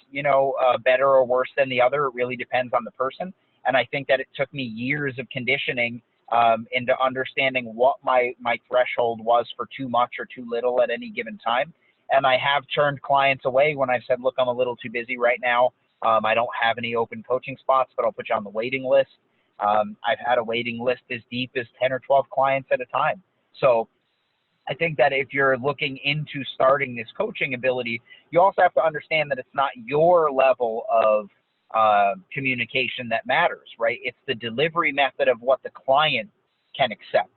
better or worse than the other. It really depends on the person. And I think that it took me years of conditioning into understanding what my threshold was for too much or too little at any given time. And I have turned clients away when I've said, look, I'm a little too busy right now. I don't have any open coaching spots, but I'll put you on the waiting list. I've had a waiting list as deep as 10 or 12 clients at a time. So I think that if you're looking into starting this coaching ability, you also have to understand that it's not your level of communication that matters, right? It's the delivery method of what the client can accept.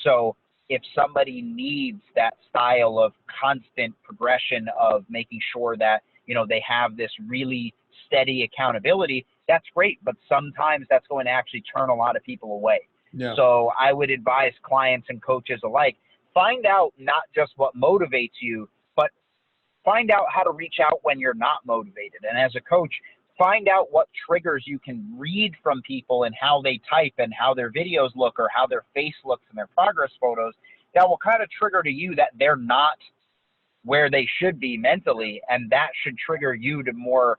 So if somebody needs that style of constant progression of making sure that, they have this really steady accountability, that's great. But sometimes that's going to actually turn a lot of people away. Yeah. So I would advise clients and coaches alike, find out not just what motivates you, but find out how to reach out when you're not motivated. And as a coach, find out what triggers you can read from people and how they type and how their videos look or how their face looks in their progress photos. That will kind of trigger to you that they're not where they should be mentally, and that should trigger you to more,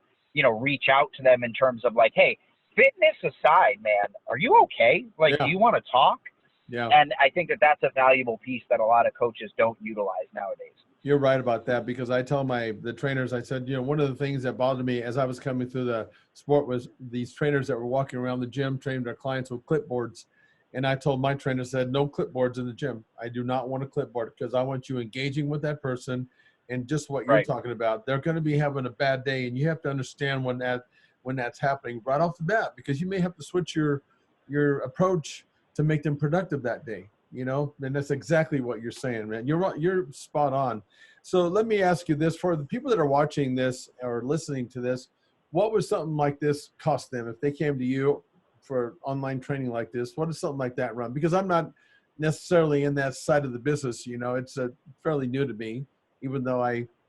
reach out to them in terms of like, hey, fitness aside, man, are you okay? Like, do you want to talk? Yeah. And I think that that's a valuable piece that a lot of coaches don't utilize nowadays. You're right about that, because I tell the trainers, I said, one of the things that bothered me as I was coming through the sport was these trainers that were walking around the gym training their clients with clipboards. And I told my trainer, said, no clipboards in the gym. I do not want a clipboard, because I want you engaging with that person. And just what you're talking about, they're going to be having a bad day, and you have to understand when that's happening right off the bat, because you may have to switch your approach to make them productive that day. And that's exactly what you're saying, man. You're spot on. So let me ask you this: for the people that are watching this or listening to this, what would something like this cost them if they came to you for online training like this? What does something like that run? Because I'm not necessarily in that side of the business. It's fairly new to me, even though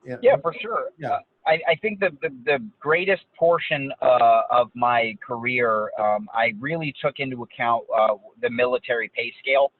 Yeah, for sure. Yeah. I think the greatest portion of my career, I really took into account the military pay scale,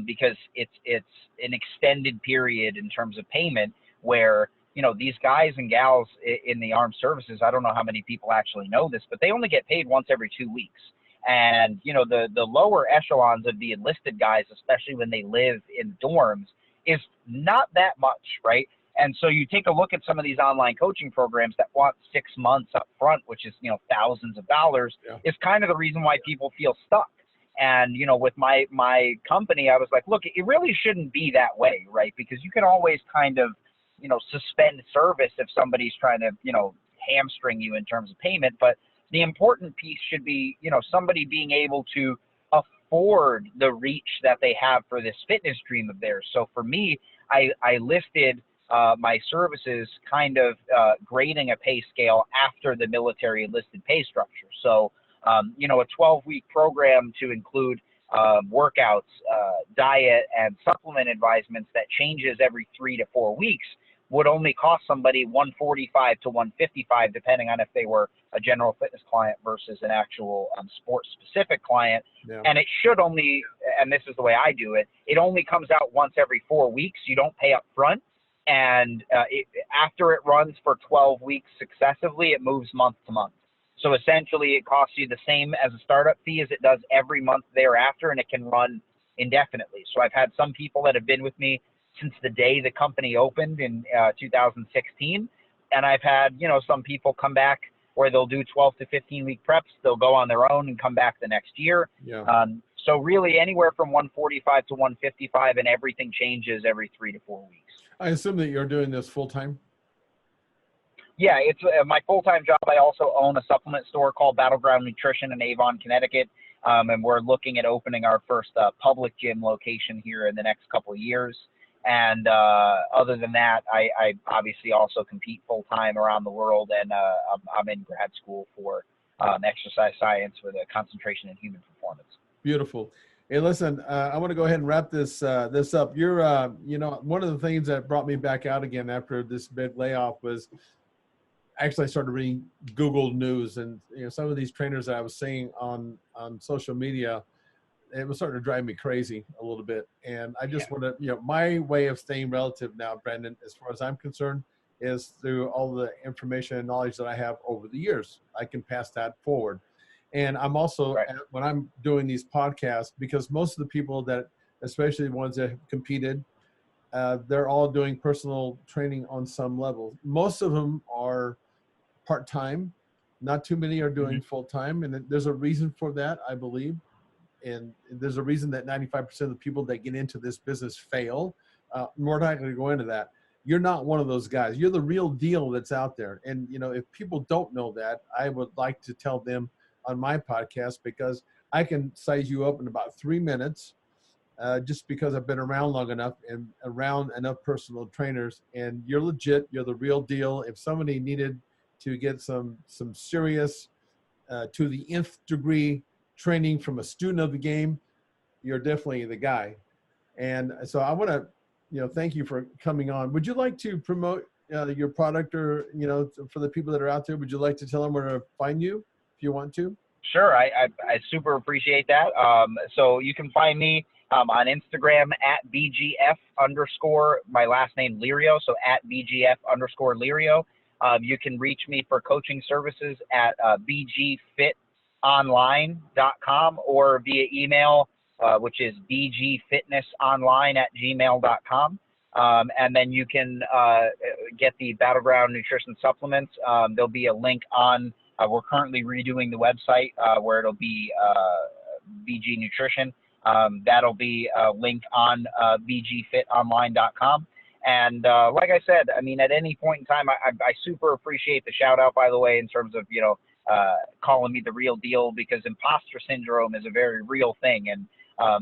because it's an extended period in terms of payment where, these guys and gals in the armed services, I don't know how many people actually know this, but they only get paid once every 2 weeks. And, the lower echelons of the enlisted guys, especially when they live in dorms, is not that much, right? And so you take a look at some of these online coaching programs that want 6 months up front, which is, thousands of dollars, is kind of the reason why people feel stuck. And, with my company, I was like, look, it really shouldn't be that way, right? Because you can always kind of, suspend service if somebody's trying to, hamstring you in terms of payment. But the important piece should be, somebody being able to afford the reach that they have for this fitness dream of theirs. So for me, I listed my services kind of grading a pay scale after the military enlisted pay structure. So, a 12-week program to include workouts, diet, and supplement advisements that changes every 3 to 4 weeks would only cost somebody $145 to $155, depending on if they were a general fitness client versus an actual sport-specific client. Yeah. And it should only, and this is the way I do it, it only comes out once every 4 weeks. You don't pay up front. And after it runs for 12 weeks successively, it moves month to month. So essentially, it costs you the same as a startup fee as it does every month thereafter, and it can run indefinitely. So I've had some people that have been with me since the day the company opened in 2016, and I've had some people come back where they'll do 12 to 15-week preps. They'll go on their own and come back the next year. Yeah. So really, anywhere from 145 to 155, and everything changes every 3 to 4 weeks. I assume that you're doing this full time. Yeah, it's my full-time job. I also own a supplement store called Battleground Nutrition in Avon, Connecticut, and we're looking at opening our first public gym location here in the next couple of years. And other than that, I obviously also compete full-time around the world, and I'm in grad school for exercise science with a concentration in human performance. Beautiful. Hey, listen, I want to go ahead and wrap this up. You're, one of the things that brought me back out again after this big layoff was actually I started reading Google News, and some of these trainers that I was seeing on social media, it was starting to drive me crazy a little bit. And I just want to, my way of staying relative now, Brandon, as far as I'm concerned, is through all the information and knowledge that I have over the years. I can pass that forward. And I'm also, when I'm doing these podcasts, because most of the people that, especially the ones that have competed, they're all doing personal training on some level. Most of them are part-time. Not too many are doing full-time. And there's a reason for that, I believe. And there's a reason that 95% of the people that get into this business fail. We're not going to go into that. You're not one of those guys. You're the real deal that's out there. And, if people don't know that, I would like to tell them on my podcast, because I can size you up in about 3 minutes, just because I've been around long enough and around enough personal trainers, and you're legit. You're the real deal. If somebody needed to get some serious, to the nth degree training from a student of the game, you're definitely the guy. And so I want to, thank you for coming on. Would you like to promote your product, or, for the people that are out there, would you like to tell them where to find you if you want to? Sure. I super appreciate that. So you can find me on Instagram at BGF _ my last name Lirio. So at BGF _ Lirio. You can reach me for coaching services at bgfitonline.com or via email, which is bgfitnessonline@gmail.com. And then you can get the Battleground nutrition supplements. There'll be a link on, we're currently redoing the website where it'll be BG Nutrition. That'll be linked on bgfitonline.com. And like I said, I mean, at any point in time, I super appreciate the shout out, by the way, in terms of, calling me the real deal, because imposter syndrome is a very real thing. And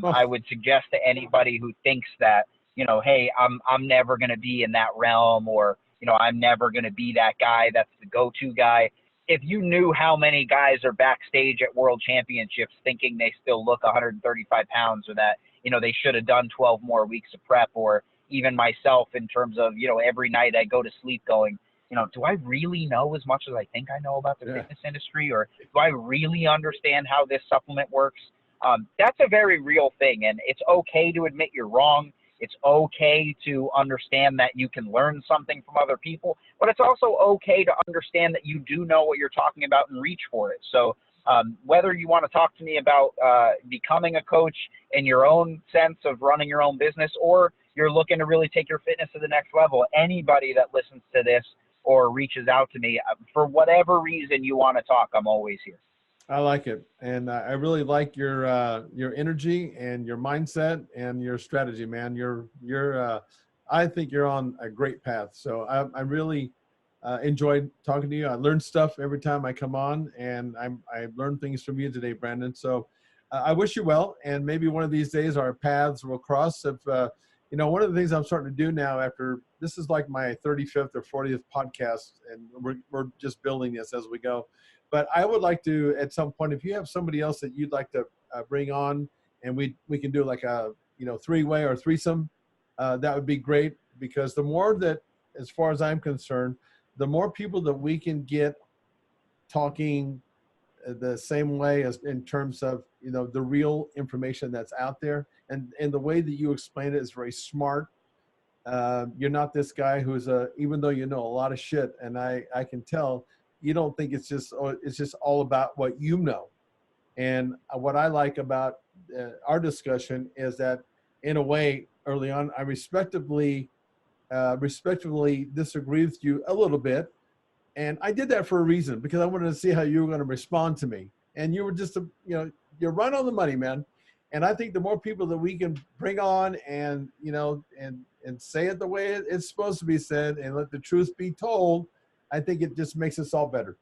I would suggest to anybody who thinks that, hey, I'm never going to be in that realm, or, I'm never going to be that guy that's the go-to guy. If you knew how many guys are backstage at world championships thinking they still look 135 pounds, or that, they should have done 12 more weeks of prep, or even myself in terms of, every night I go to sleep going, do I really know as much as I think I know about the fitness industry, or do I really understand how this supplement works? That's a very real thing, and it's okay to admit you're wrong. It's okay to understand that you can learn something from other people, but it's also okay to understand that you do know what you're talking about and reach for it. So whether you want to talk to me about becoming a coach in your own sense of running your own business, or you're looking to really take your fitness to the next level, anybody that listens to this or reaches out to me, for whatever reason you want to talk, I'm always here. I like it. And I really like your energy and your mindset and your strategy, man. I think you're on a great path. So I really enjoyed talking to you. I learned stuff every time I come on, and I learned things from you today, Brandon. So I wish you well. And maybe one of these days our paths will cross. If, one of the things I'm starting to do now, after this is like my 35th or 40th podcast, and we're just building this as we go. But I would like to, at some point, if you have somebody else that you'd like to bring on, and we can do like a three-way or threesome, that would be great, because the more that, as far as I'm concerned, the more people that we can get talking the same way as in terms of the real information that's out there, and the way that you explain it is very smart. You're not this guy who's even though you know a lot of shit, and I can tell. You don't think it's just all about what you know. And what I like about our discussion is that, in a way, early on, I respectfully disagree with you a little bit. And I did that for a reason, because I wanted to see how you were going to respond to me. And you were just, you're right on the money, man. And I think the more people that we can bring on and say it the way it's supposed to be said, and let the truth be told, I think it just makes us all better.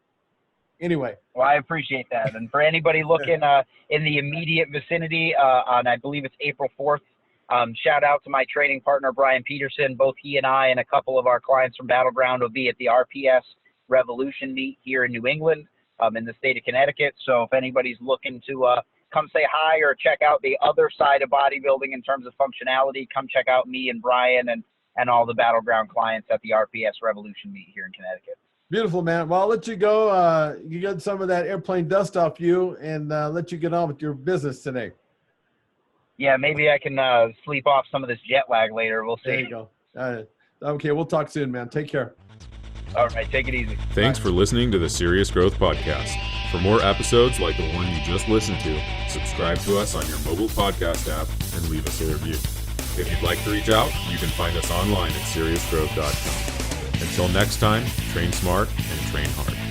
Anyway. Well, I appreciate that. And for anybody looking in the immediate vicinity on, I believe it's April 4th, shout out to my training partner, Brian Peterson. Both he and I and a couple of our clients from Battleground will be at the RPS Revolution meet here in New England, in the state of Connecticut. So if anybody's looking to come say hi or check out the other side of bodybuilding in terms of functionality, come check out me and Brian and all the Battleground clients at the RPS Revolution meet here in Connecticut. Beautiful, man. Well, I'll let you go. You get some of that airplane dust off you, and let you get on with your business today. Yeah, maybe I can sleep off some of this jet lag later. We'll see. There you go. Okay, we'll talk soon, man. Take care. All right, take it easy. Thanks for listening to the Serious Growth Podcast. For more episodes like the one you just listened to, subscribe to us on your mobile podcast app and leave us a review. If you'd like to reach out, you can find us online at seriousgrowth.com. Until next time, train smart and train hard.